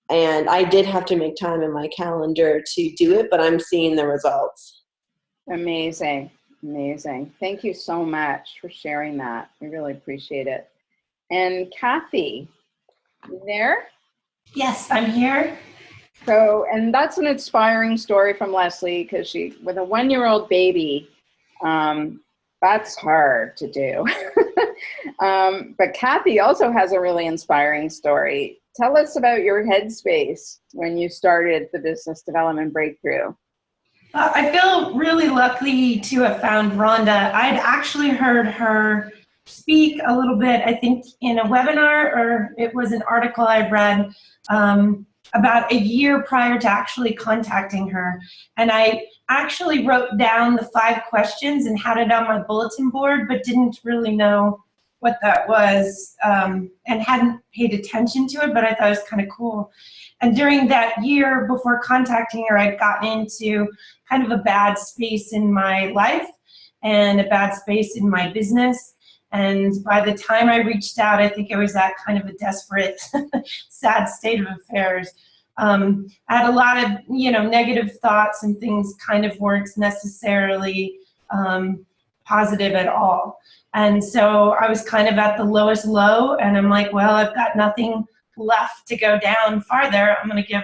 B: and I did have to make time in my calendar to do it, but I'm seeing the results.
A: Amazing. Amazing. Thank you so much for sharing that. We really appreciate it. And Kathy, you there?
C: Yes, I'm here.
A: So, and that's an inspiring story from Leslie, because she, with a 1-year-old baby, that's hard to do. But Kathy also has a really inspiring story. Tell us about your headspace when you started the Business Development Breakthrough.
C: I feel really lucky to have found Rhonda. I'd actually heard her speak a little bit, I think, in a webinar, or it was an article I read about a year prior to actually contacting her. And I actually wrote down the 5 questions and had it on my bulletin board, but didn't really know what that was and hadn't paid attention to it, but I thought it was kind of cool. And during that year before contacting her, I'd gotten into kind of a bad space in my life and a bad space in my business. And by the time I reached out, I think I was at kind of a desperate, sad state of affairs. I had a lot of, negative thoughts, and things kind of weren't necessarily positive at all. And so I was kind of at the lowest low, and I'm like, well, I've got nothing left to go down farther. I'm going to give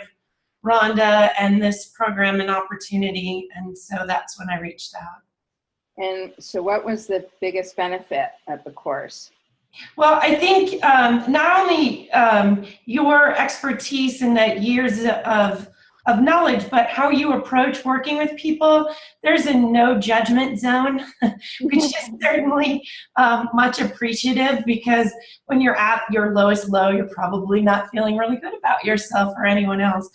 C: Rhonda and this program an opportunity. And so that's when I reached out.
A: And so what was the biggest benefit of the course?
C: Well, I think not only your expertise and that years of knowledge, but how you approach working with people. There's a no judgment zone, which is certainly much appreciative, because when you're at your lowest low, you're probably not feeling really good about yourself or anyone else.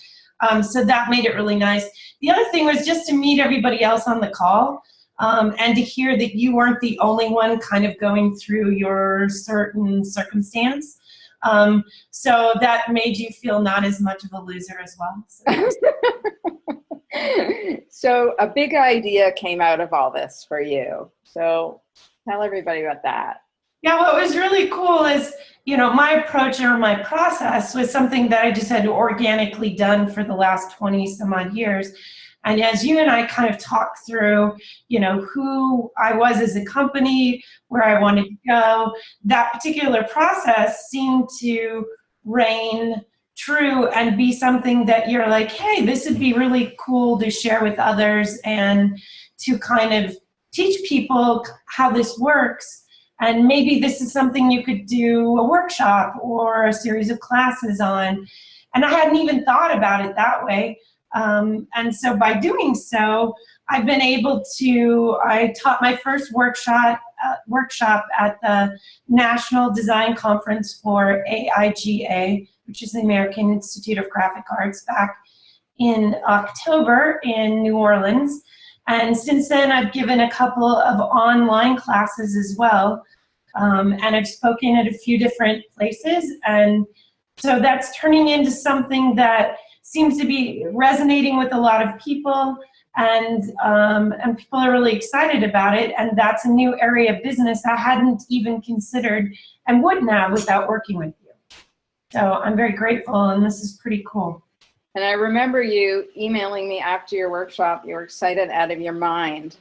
C: So that made it really nice. The other thing was just to meet everybody else on the call. and to hear that you weren't the only one kind of going through your certain circumstance. So that made you feel not as much of a loser as well.
A: So a big idea came out of all this for you. So tell everybody about that.
C: Yeah, what was really cool is, my approach or my process was something that I just had organically done for the last 20 some odd years. And as you and I kind of talked through, who I was as a company, where I wanted to go, that particular process seemed to reign true and be something that you're like, hey, this would be really cool to share with others and to kind of teach people how this works. And maybe this is something you could do a workshop or a series of classes on. And I hadn't even thought about it that way. And so by doing so, I've been able to, I taught my first workshop at the National Design Conference for AIGA, which is the American Institute of Graphic Arts, back in October in New Orleans. And since then, I've given a couple of online classes as well. And I've spoken at a few different places. And so that's turning into something that seems to be resonating with a lot of people, and people are really excited about it. And that's a new area of business I hadn't even considered and wouldn't have without working with you. So I'm very grateful, and this is pretty cool.
A: And I remember you emailing me after your workshop. You were excited out of your mind.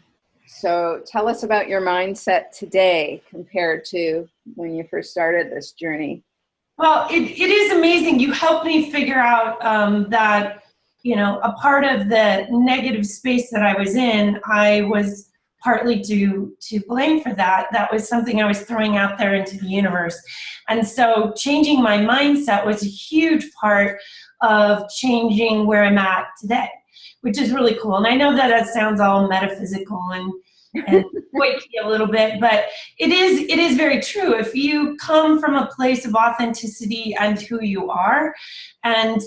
A: So tell us about your mindset today compared to when you first started this journey.
C: Well, it is amazing. You helped me figure out that, a part of the negative space that I was in, I was partly to blame for that. That was something I was throwing out there into the universe. And so changing my mindset was a huge part of changing where I'm at today, which is really cool. And I know that sounds all metaphysical and quaky a little bit, but it is very true. If you come from a place of authenticity and who you are, and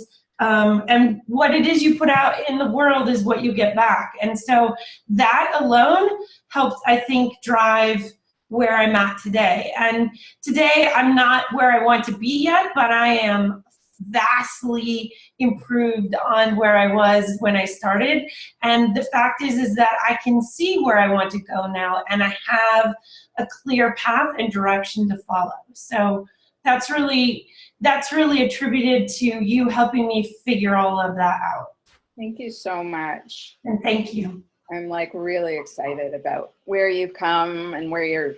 C: what it is you put out in the world is what you get back. And so that alone helps, I think, drive where I'm at today. And today I'm not where I want to be yet, but I am vastly improved on where I was when I started. And the fact is that I can see where I want to go now, and I have a clear path and direction to follow. So that's really attributed to you helping me figure all of that out.
A: Thank you so much.
C: And thank you.
A: I'm really excited about where you've come and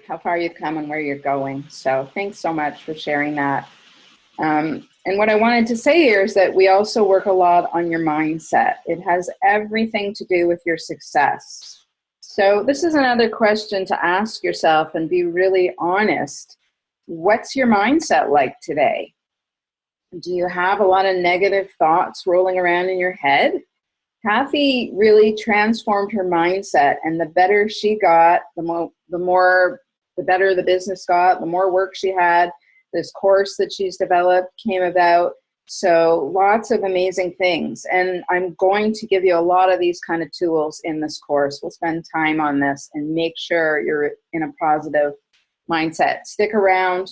A: how far you've come and where you're going. So thanks so much for sharing that. And what I wanted to say here is that we also work a lot on your mindset. It has everything to do with your success. So this is another question to ask yourself and be really honest. What's your mindset like today? Do you have a lot of negative thoughts rolling around in your head? Kathy really transformed her mindset, and the better she got, the better the business got, the more work she had. This course that she's developed came about. So lots of amazing things. And I'm going to give you a lot of these kind of tools in this course. We'll spend time on this and make sure you're in a positive mindset. Stick around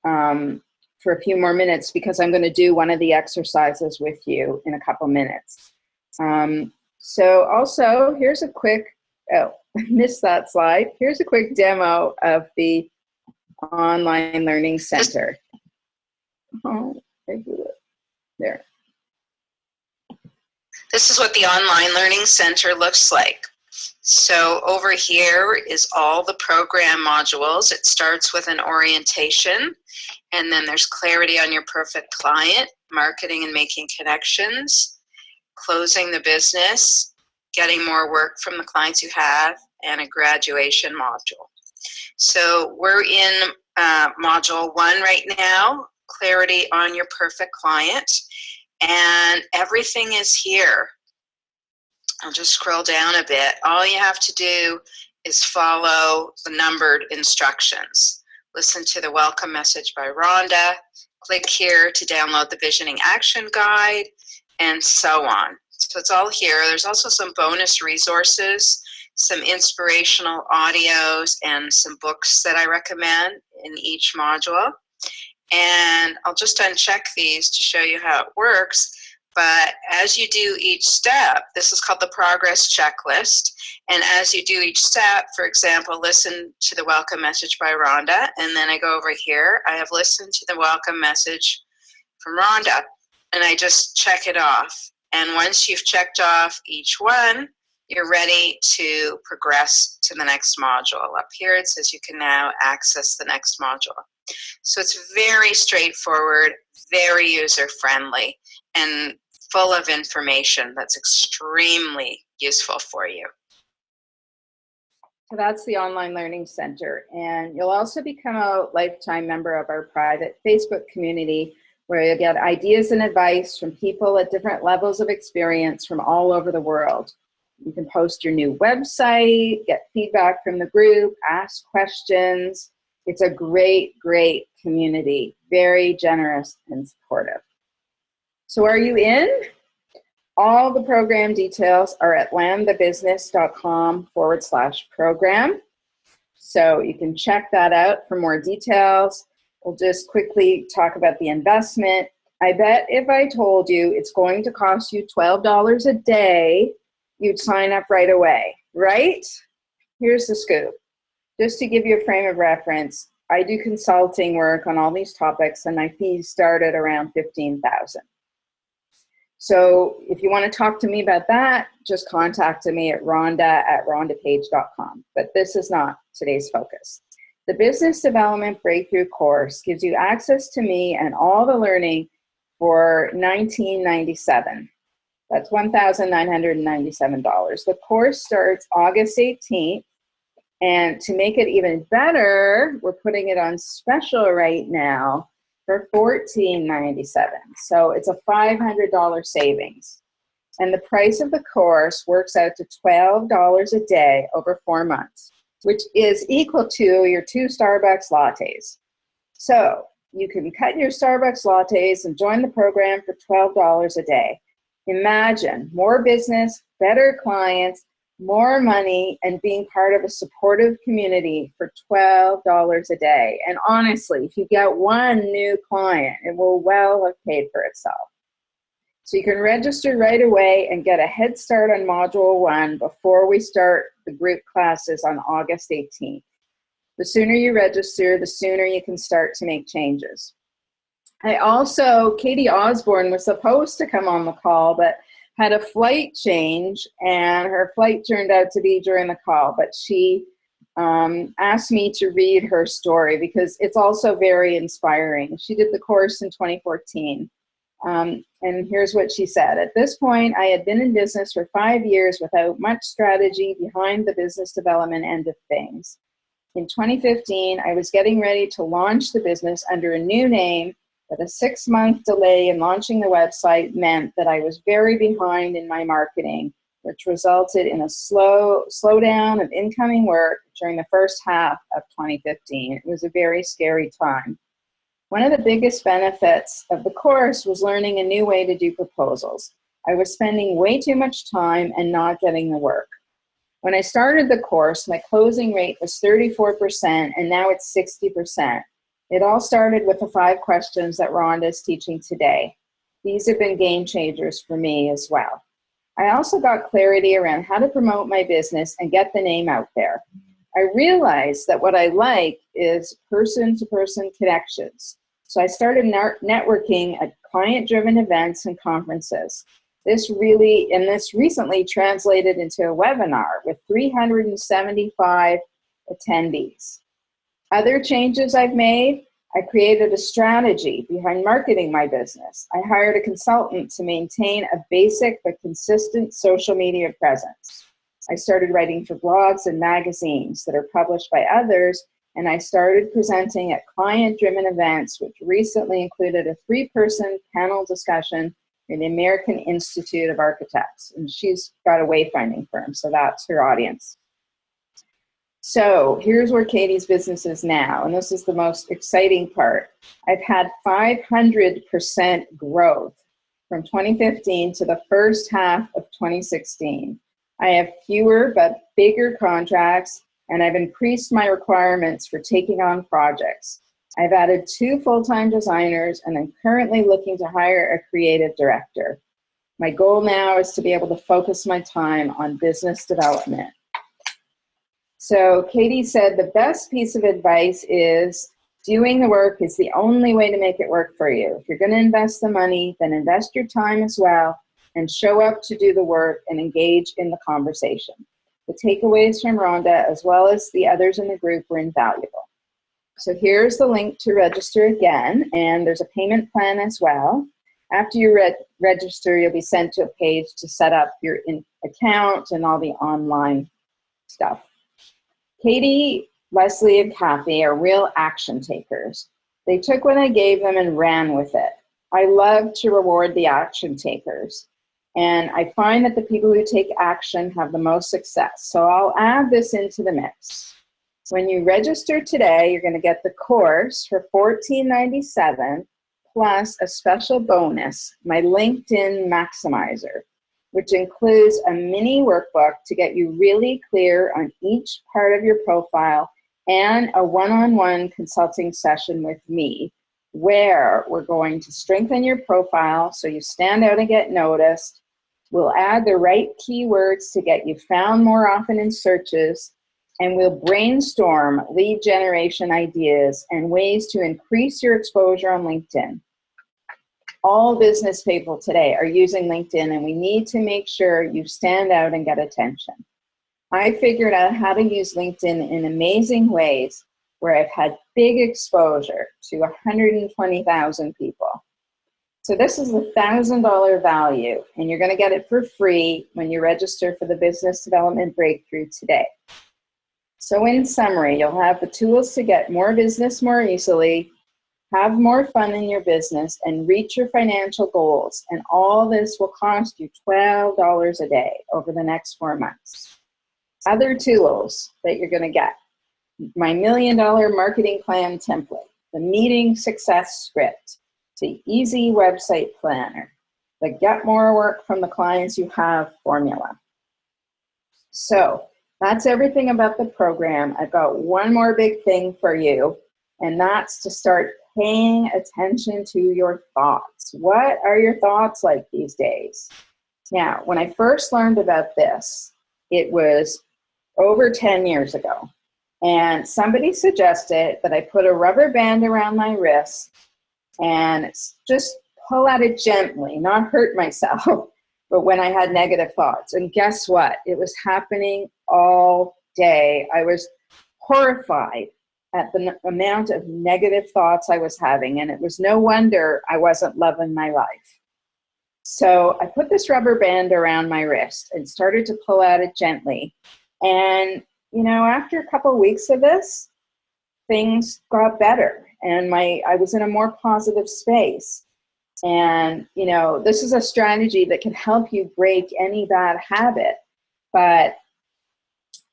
A: for a few more minutes, because I'm going to do one of the exercises with you in a couple minutes. So also, here's a quick, missed that slide. Here's a quick demo of the Online Learning Center. Oh, there.
D: This is what the Online Learning Center looks like. So over here is all the program modules. It starts with an orientation, and then there's clarity on your perfect client, marketing and making connections, closing the business, getting more work from the clients you have, and a graduation module. So we're in module 1 right now, clarity on your perfect client, and everything is here. I'll just scroll down a bit. All you have to do is follow the numbered instructions. Listen to the welcome message by Rhonda, click here to download the Visioning Action Guide, and so on. So it's all here. There's also some bonus resources some inspirational audios, and some books that I recommend in each module. And I'll just uncheck these to show you how it works. But as you do each step, this is called the progress checklist. And as you do each step, for example, listen to the welcome message by Rhonda. And then I go over here. I have listened to the welcome message from Rhonda. And I just check it off. And once you've checked off each one, you're ready to progress to the next module. Up here it says you can now access the next module. So it's very straightforward, very user-friendly, and full of information that's extremely useful for you.
A: So that's the Online Learning Center. And you'll also become a lifetime member of our private Facebook community, where you'll get ideas and advice from people at different levels of experience from all over the world. You can post your new website, get feedback from the group, ask questions. It's a great, great community, very generous and supportive. So are you in? All the program details are at landthebusiness.com/program. So you can check that out for more details. We'll just quickly talk about the investment. I bet if I told you it's going to cost you $12 a day, you'd sign up right away, right? Here's the scoop. Just to give you a frame of reference, I do consulting work on all these topics, and my fees start at around $15,000. So if you want to talk to me about that, just contact me at rhonda@rhondapage.com. But this is not today's focus. The Business Development Breakthrough course gives you access to me and all the learning for $19.97. That's $1,997. The course starts August 18th. And to make it even better, we're putting it on special right now for $14.97. So it's a $500 savings. And the price of the course works out to $12 a day over 4 months, which is equal to your 2 Starbucks lattes. So you can cut your Starbucks lattes and join the program for $12 a day. Imagine more business, better clients, more money, and being part of a supportive community for $12 a day. And honestly, if you get one new client, it will well have paid for itself. So you can register right away and get a head start on Module 1 before we start the group classes on August 18th. The sooner you register, the sooner you can start to make changes. Katie Osborne was supposed to come on the call, but had a flight change, and her flight turned out to be during the call, but she asked me to read her story because it's also very inspiring. She did the course in 2014, and here's what she said. At this point, I had been in business for 5 years without much strategy behind the business development end of things. In 2015, I was getting ready to launch the business under a new name, but a 6-month delay in launching the website meant that I was very behind in my marketing, which resulted in a slowdown of incoming work during the first half of 2015. It was a very scary time. One of the biggest benefits of the course was learning a new way to do proposals. I was spending way too much time and not getting the work. When I started the course, my closing rate was 34%, and now it's 60%. It all started with the 5 questions that Rhonda is teaching today. These have been game changers for me as well. I also got clarity around how to promote my business and get the name out there. I realized that what I like is person-to-person connections. So I started networking at client-driven events and conferences. This recently translated into a webinar with 375 attendees. Other changes I've made, I created a strategy behind marketing my business. I hired a consultant to maintain a basic but consistent social media presence. I started writing for blogs and magazines that are published by others, and I started presenting at client-driven events, which recently included a 3-person panel discussion in the American Institute of Architects. And she's got a wayfinding firm, so that's her audience. So here's where Katie's business is now, and this is the most exciting part. I've had 500% growth from 2015 to the first half of 2016. I have fewer but bigger contracts, and I've increased my requirements for taking on projects. I've added 2 full-time designers, and I'm currently looking to hire a creative director. My goal now is to be able to focus my time on business development. So Katie said the best piece of advice is doing the work is the only way to make it work for you. If you're going to invest the money, then invest your time as well and show up to do the work and engage in the conversation. The takeaways from Rhonda, as well as the others in the group, were invaluable. So here's the link to register again, and there's a payment plan as well. After you register, you'll be sent to a page to set up your account and all the online stuff. Katie, Leslie, and Kathy are real action takers. They took what I gave them and ran with it. I love to reward the action takers, and I find that the people who take action have the most success. So I'll add this into the mix. When you register today, you're going to get the course for $14.97 plus a special bonus, my LinkedIn Maximizer, which includes a mini workbook to get you really clear on each part of your profile and a one-on-one consulting session with me, where we're going to strengthen your profile so you stand out and get noticed. We'll add the right keywords to get you found more often in searches, and we'll brainstorm lead generation ideas and ways to increase your exposure on LinkedIn. All business people today are using LinkedIn, and we need to make sure you stand out and get attention. I figured out how to use LinkedIn in amazing ways where I've had big exposure to 120,000 people. So this is a $1,000 value, and you're going to get it for free when you register for the Business Development Breakthrough today. So in summary, you'll have the tools to get more business more easily, have more fun in your business, and reach your financial goals. And all this will cost you $12 a day over the next 4 months. Other tools that you're going to get: my $1 Million Marketing Plan template, the Meeting Success Script, the Easy Website Planner, the Get More Work from the Clients You Have formula. So that's everything about the program. I've got one more big thing for you, and that's to start paying attention to your thoughts. What are your thoughts like these days? Now, when I first learned about this, it was over 10 years ago, and somebody suggested that I put a rubber band around my wrist and just pull at it gently, not hurt myself, but when I had negative thoughts. And guess what? It was happening all day. I was horrified at the amount of negative thoughts I was having, and it was no wonder I wasn't loving my life. So I put this rubber band around my wrist and started to pull at it gently. And, you know, after a couple of weeks of this, things got better, and I was in a more positive space. And, you know, this is a strategy that can help you break any bad habit. But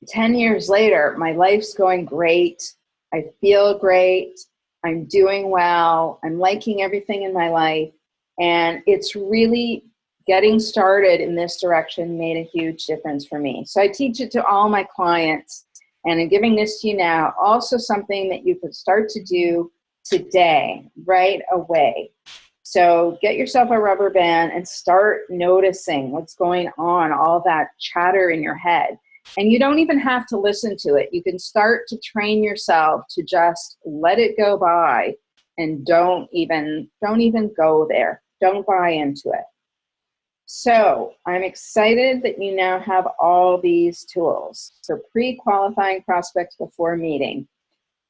A: 10 years later, my life's going great. I feel great. I'm doing well. I'm liking everything in my life. And it's really getting started in this direction made a huge difference for me. So I teach it to all my clients, and I'm giving this to you now. Also something that you could start to do today, right away. So get yourself a rubber band and start noticing what's going on, all that chatter in your head. And you don't even have to listen to it. You can start to train yourself to just let it go by and don't even go there. Don't buy into it. So I'm excited that you now have all these tools for pre-qualifying prospects before meeting.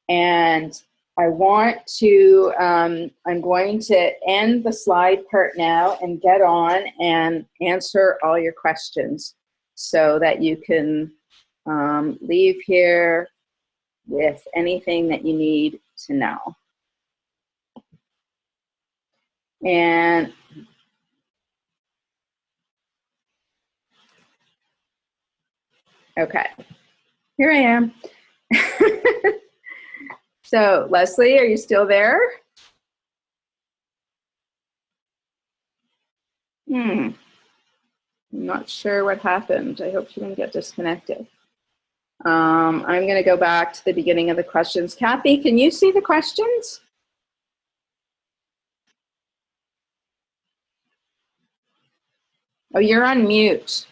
A: And I want to, I'm going to end the slide part now and get on and answer all your questions so that you can leave here with anything that you need to know. And okay, here I am. So, Leslie, are you still there? I'm not sure what happened. I hope she didn't get disconnected. I'm going to go back to the beginning of the questions. Kathy, can you see the questions? Oh, you're on mute.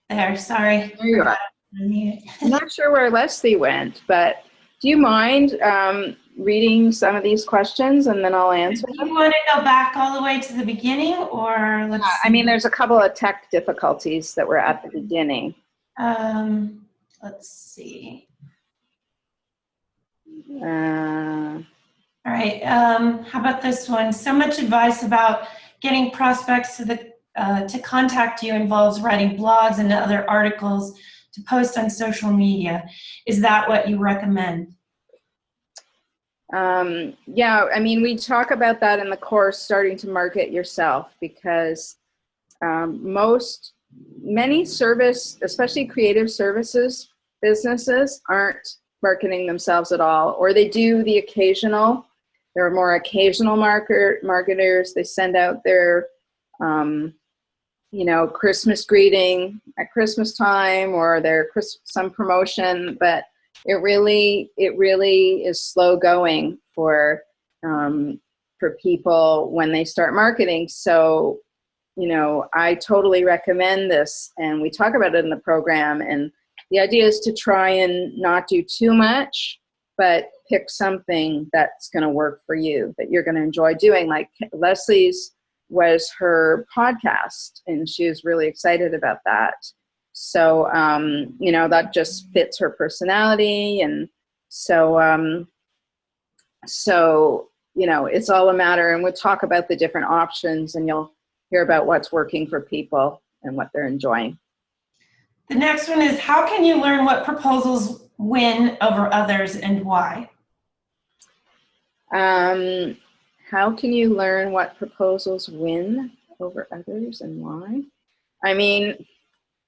C: There, sorry.
A: There you are. I'm not sure where Leslie went, but do you mind reading some of these questions and then I'll answer
C: Do
A: them?
C: you want to go back all the way to the beginning, or let's
A: I mean, there's a couple of tech difficulties that were at the beginning.
C: let's see. All right, how about this one? So much advice about getting prospects to contact you involves writing blogs and other articles to post on social media. Is that what you recommend?
A: Yeah, I mean, we talk about that in the course, starting to market yourself, because many service, especially creative services businesses, aren't marketing themselves at all, or they do the occasional. There are more occasional marketers. They send out their, Christmas greeting at Christmas time, or their some promotion, but it really is slow going for people when they start marketing. So, I totally recommend this, and we talk about it in the program. And the idea is to try and not do too much, but pick something that's going to work for you, that you're going to enjoy doing. Like Leslie's was her podcast, and she was really excited about that. So, that just fits her personality. And so, it's all a matter, and we'll talk about the different options, and you'll hear about what's working for people and what they're enjoying.
C: The next one is, how can you learn what proposals win over others and why?
A: How can you learn what proposals win over others and why? I mean,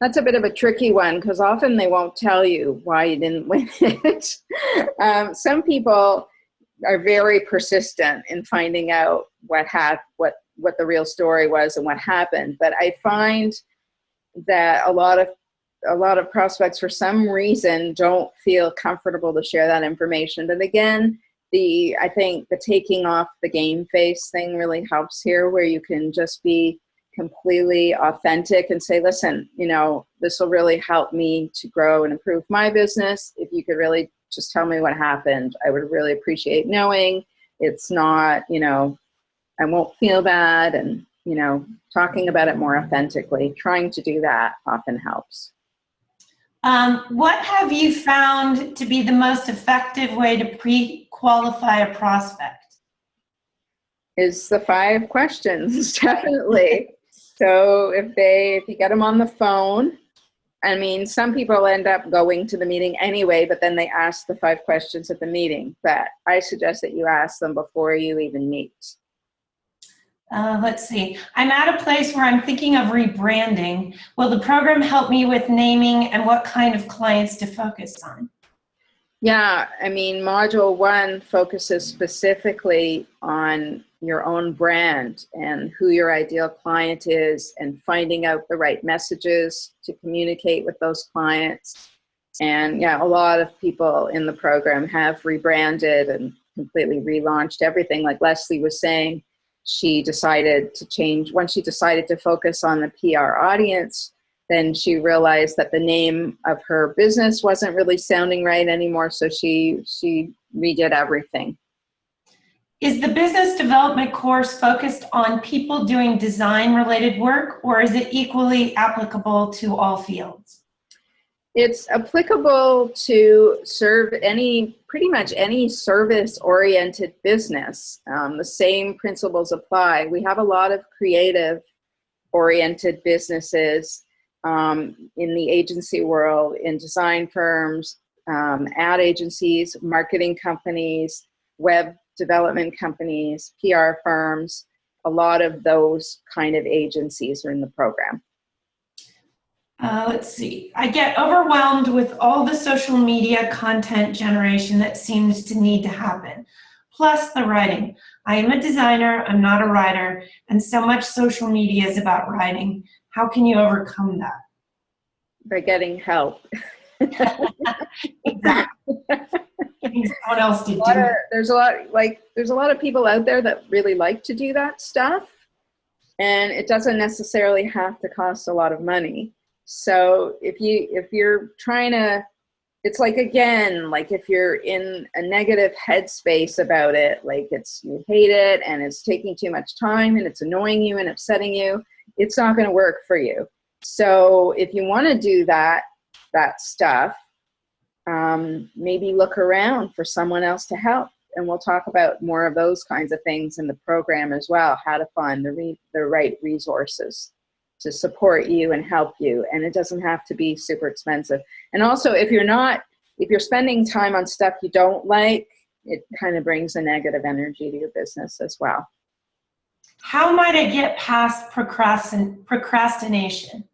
A: that's a bit of a tricky one, because often they won't tell you why you didn't win it. Some people are very persistent in finding out what the real story was and what happened. But I find that a lot of prospects, for some reason, don't feel comfortable to share that information. But again, I think the taking off the game face thing really helps here, where you can just be completely authentic and say, listen, this will really help me to grow and improve my business. If you could really just tell me what happened, I would really appreciate knowing. It's not, I won't feel bad, and, talking about it more authentically, trying to do that often helps.
C: What have you found to be the most effective way to pre-qualify a prospect?
A: Is the 5 questions, definitely. So if you get them on the phone, I mean, some people end up going to the meeting anyway, but then they ask the 5 questions at the meeting. But I suggest that you ask them before you even meet.
C: Let's see. I'm at a place where I'm thinking of rebranding. Will the program help me with naming and what kind of clients to focus on?
A: Yeah, I mean, Module 1 focuses specifically on your own brand and who your ideal client is, and finding out the right messages to communicate with those clients. And yeah, a lot of people in the program have rebranded and completely relaunched everything. Like Leslie was saying, she decided to change. Once she decided to focus on the PR audience, then she realized that the name of her business wasn't really sounding right anymore, so she redid everything.
C: Is the business development course focused on people doing design-related work, or is it equally applicable to all fields?
A: It's applicable to pretty much any service-oriented business. The same principles apply. We have a lot of creative-oriented businesses in the agency world, in design firms, ad agencies, marketing companies, web development companies, PR firms. A lot of those kind of agencies are in the program.
C: Let's see. I get overwhelmed with all the social media content generation that seems to need to happen. plus the writing. I am a designer, I'm not a writer, and so much social media is about writing. How can you overcome that?
A: By getting help.
C: Exactly. Getting someone else to do it.
A: There's a lot of people out there that really like to do that stuff, and it doesn't necessarily have to cost a lot of money. So if you're trying to, it's like, again, like if you're in a negative headspace about it, like you hate it and it's taking too much time and it's annoying you and upsetting you, it's not going to work for you. So if you want to do that stuff, maybe look around for someone else to help. And we'll talk about more of those kinds of things in the program as well, how to find the right resources to support you and help you. And it doesn't have to be super expensive. And also, if you're spending time on stuff you don't like, it kind of brings a negative energy to your business as well.
C: How might I get past procrastination?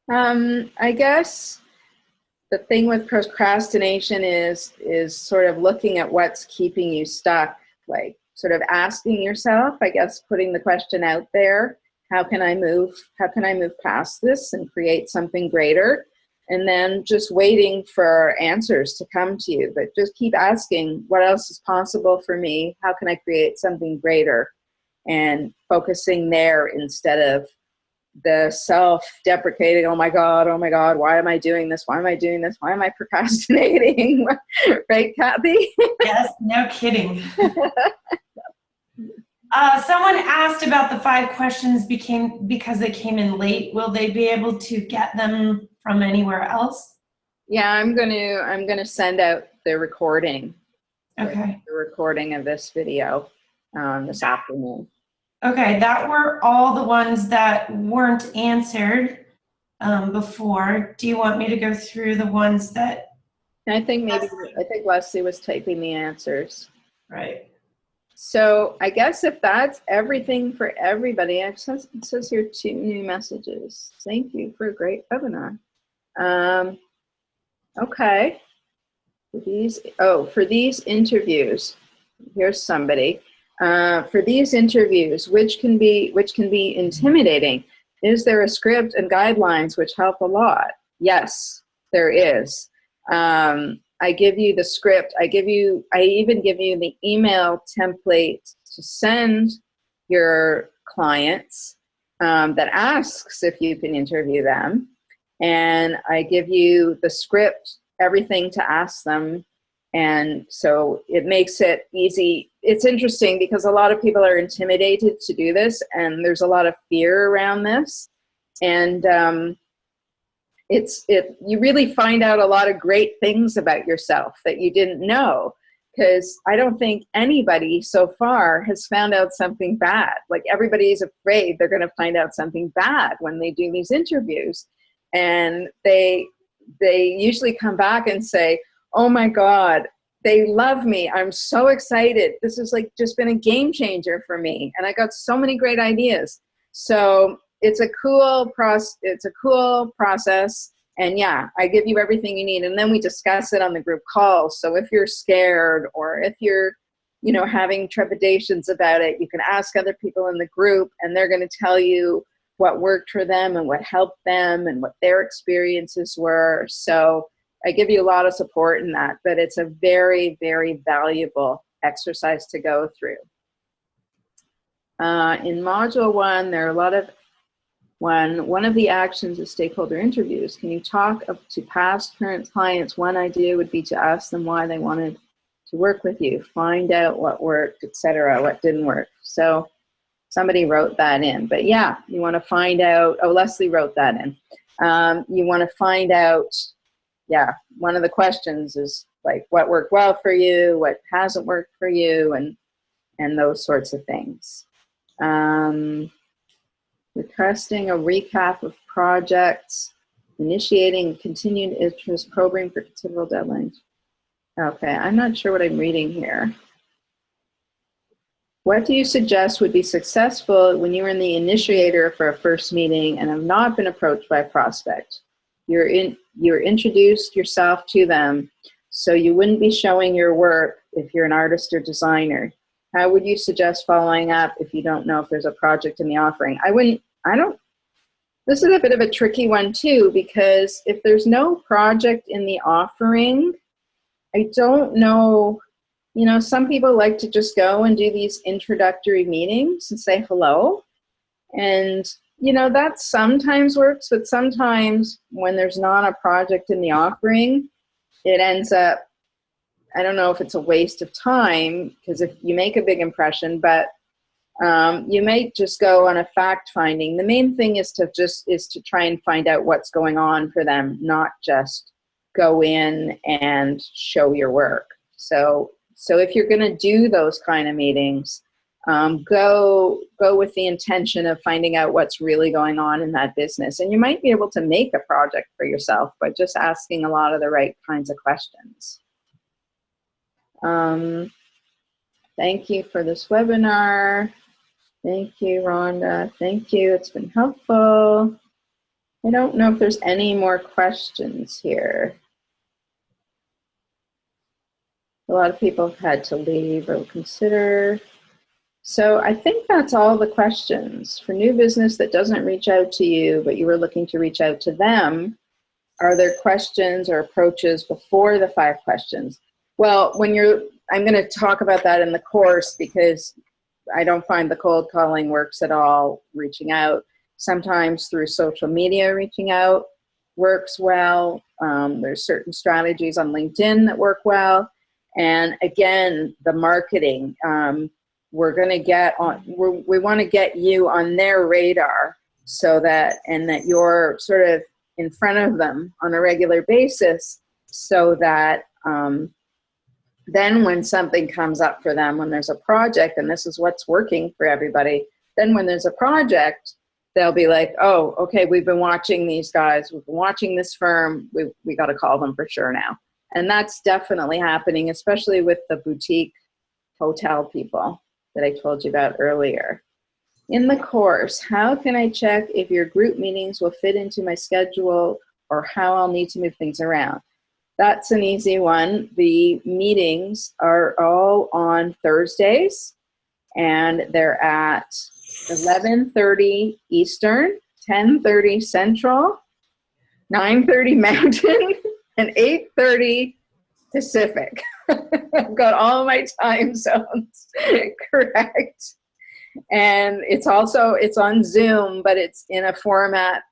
A: I guess the thing with procrastination is sort of looking at what's keeping you stuck, like sort of asking yourself, I guess, putting the question out there, how can I move past this and create something greater? And then just waiting for answers to come to you, but just keep asking, what else is possible for me? How can I create something greater? And focusing there instead of the self-deprecating, oh my God, why am I doing this? Why am I doing this? Why am I procrastinating? Right, Kathy?
C: Yes, no kidding. Someone asked about the 5 questions because they came in late. Will they be able to get them from anywhere else?
A: Yeah, I'm gonna send out the recording.
C: Okay.
A: The recording of this video this afternoon.
C: Okay, that were all the ones that weren't answered before. Do you want me to go through the ones that?
A: I think Leslie was typing the answers.
C: Right.
A: So I guess if that's everything for everybody, it says here 2 new messages. Thank you for a great webinar. Okay. For these interviews, here's somebody. For these interviews, which can be intimidating, is there a script and guidelines which help a lot? Yes, there is. I give you the script. I even give you the email template to send your clients that asks if you can interview them. And I give you the script, everything to ask them. And so it makes it easy. It's interesting because a lot of people are intimidated to do this, and there's a lot of fear around this. And you really find out a lot of great things about yourself that you didn't know, because I don't think anybody so far has found out something bad. Like, everybody's afraid they're going to find out something bad when they do these interviews. And they usually come back and say, oh my God, they love me. I'm so excited. This has just been a game changer for me. And I got so many great ideas. So it's a cool process. And yeah, I give you everything you need. And then we discuss it on the group calls. So if you're scared, or if you're, having trepidations about it, you can ask other people in the group, and they're going to tell you what worked for them and what helped them and what their experiences were. So I give you a lot of support in that, but it's a very, very valuable exercise to go through. In Module 1, there are a lot of one of the actions is stakeholder interviews. Can you talk to past current clients? One idea would be to ask them why they wanted to work with you, find out what worked, etc., what didn't work. So somebody wrote that in. But yeah, you want to find out, Leslie wrote that in. You want to find out, one of the questions is what worked well for you, what hasn't worked for you, and those sorts of things. Requesting a recap of projects, initiating continued interest, probing for considerable deadlines. Okay, I'm not sure what I'm reading here. What do you suggest would be successful when you are in the initiator for a first meeting and have not been approached by a prospect? You're introduced yourself to them. So you wouldn't be showing your work if you're an artist or designer. How would you suggest following up if you don't know if there's a project in the offering? This is a bit of a tricky one too, because if there's no project in the offering, I don't know, some people like to just go and do these introductory meetings and say hello. And, that sometimes works, but sometimes when there's not a project in the offering, it ends up, I don't know if it's a waste of time, because if you make a big impression, but you might just go on a fact finding. The main thing is to try and find out what's going on for them, not just go in and show your work. So if you're going to do those kind of meetings, go with the intention of finding out what's really going on in that business. And you might be able to make a project for yourself by just asking a lot of the right kinds of questions. Thank you for this webinar. Thank you, Rhonda. Thank you. It's been helpful. I don't know if there's any more questions here. A lot of people have had to leave or consider. So I think that's all the questions. For new business that doesn't reach out to you, but you were looking to reach out to them, are there questions or approaches before the 5 questions? Well, I'm going to talk about that in the course, because I don't find the cold calling works at all, reaching out. Sometimes through social media, reaching out works well. There's certain strategies on LinkedIn that work well. And again, the marketing, we want to get you on their radar and that you're sort of in front of them on a regular basis, so that then when something comes up for them, when there's a project, and this is what's working for everybody, then when there's a project, they'll be like, oh, okay, we've been watching these guys, we've been watching this firm, we got to call them for sure now. And that's definitely happening, especially with the boutique hotel people that I told you about earlier. In the course, how can I check if your group meetings will fit into my schedule, or how I'll need to move things around? That's an easy one. The meetings are all on Thursdays, and they're at 11:30 Eastern, 10:30 Central, 9:30 Mountain, and 8:30 Pacific. I've got all my time zones correct. And it's on Zoom, but it's in a format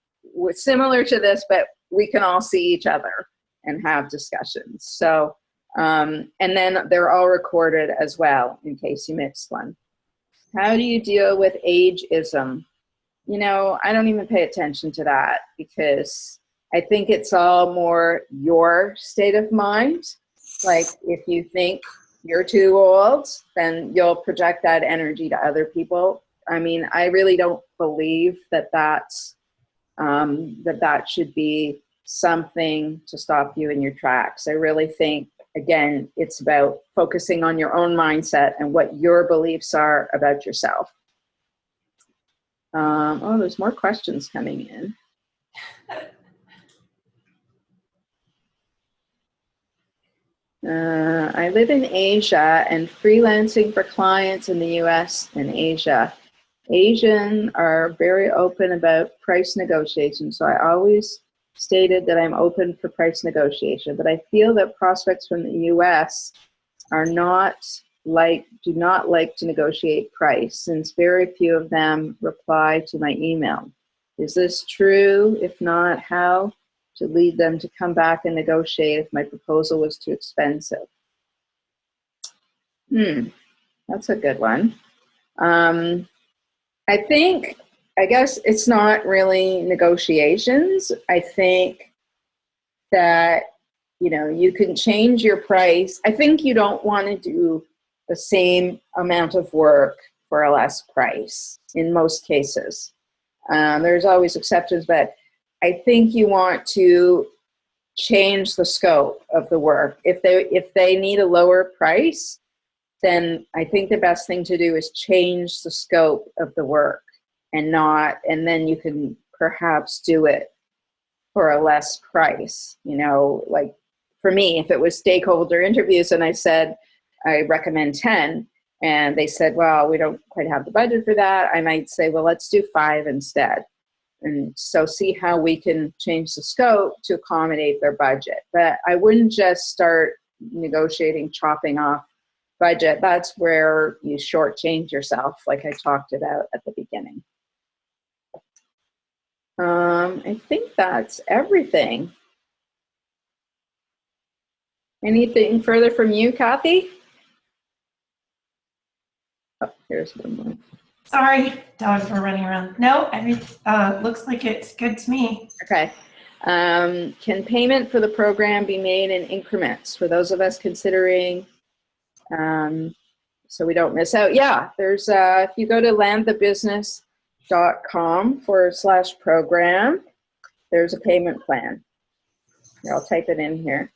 A: similar to this, but we can all see each other and have discussions. So, and then they're all recorded as well in case you missed one. How do you deal with ageism? I don't even pay attention to that, because I think it's all more your state of mind. Like, if you think you're too old, then you'll project that energy to other people. I mean, I really don't believe that that should be something to stop you in your tracks. I really think, again, it's about focusing on your own mindset and what your beliefs are about yourself. Oh, there's more questions coming in. I live in Asia and freelancing for clients in the US and Asia. Asian are very open about price negotiation, so I always stated that I'm open for price negotiation, but I feel that prospects from the US do not like to negotiate price, since very few of them reply to my email. Is this true? If not, how to lead them to come back and negotiate if my proposal was too expensive? That's a good one. I guess it's not really negotiations. I think that, you can change your price. I think you don't want to do the same amount of work for a less price in most cases. There's always exceptions, but I think you want to change the scope of the work. If they need a lower price, then I think the best thing to do is change the scope of the work, and then you can perhaps do it for a less price, like for me, if it was stakeholder interviews and I said, I recommend 10, and they said, well, we don't quite have the budget for that, I might say, well, let's do 5 instead. And so see how we can change the scope to accommodate their budget. But I wouldn't just start negotiating, chopping off budget. That's where you shortchange yourself, like I talked about at the beginning. I think that's everything. Anything further from you, Kathy? Oh, here's one more.
C: Sorry, dogs were running around. No, looks like it's good to me.
A: Okay. Can payment for the program be made in increments for those of us considering, so we don't miss out? Yeah, there's, if you go to landthebusiness.com/program, there's a payment plan. Here, I'll type it in here.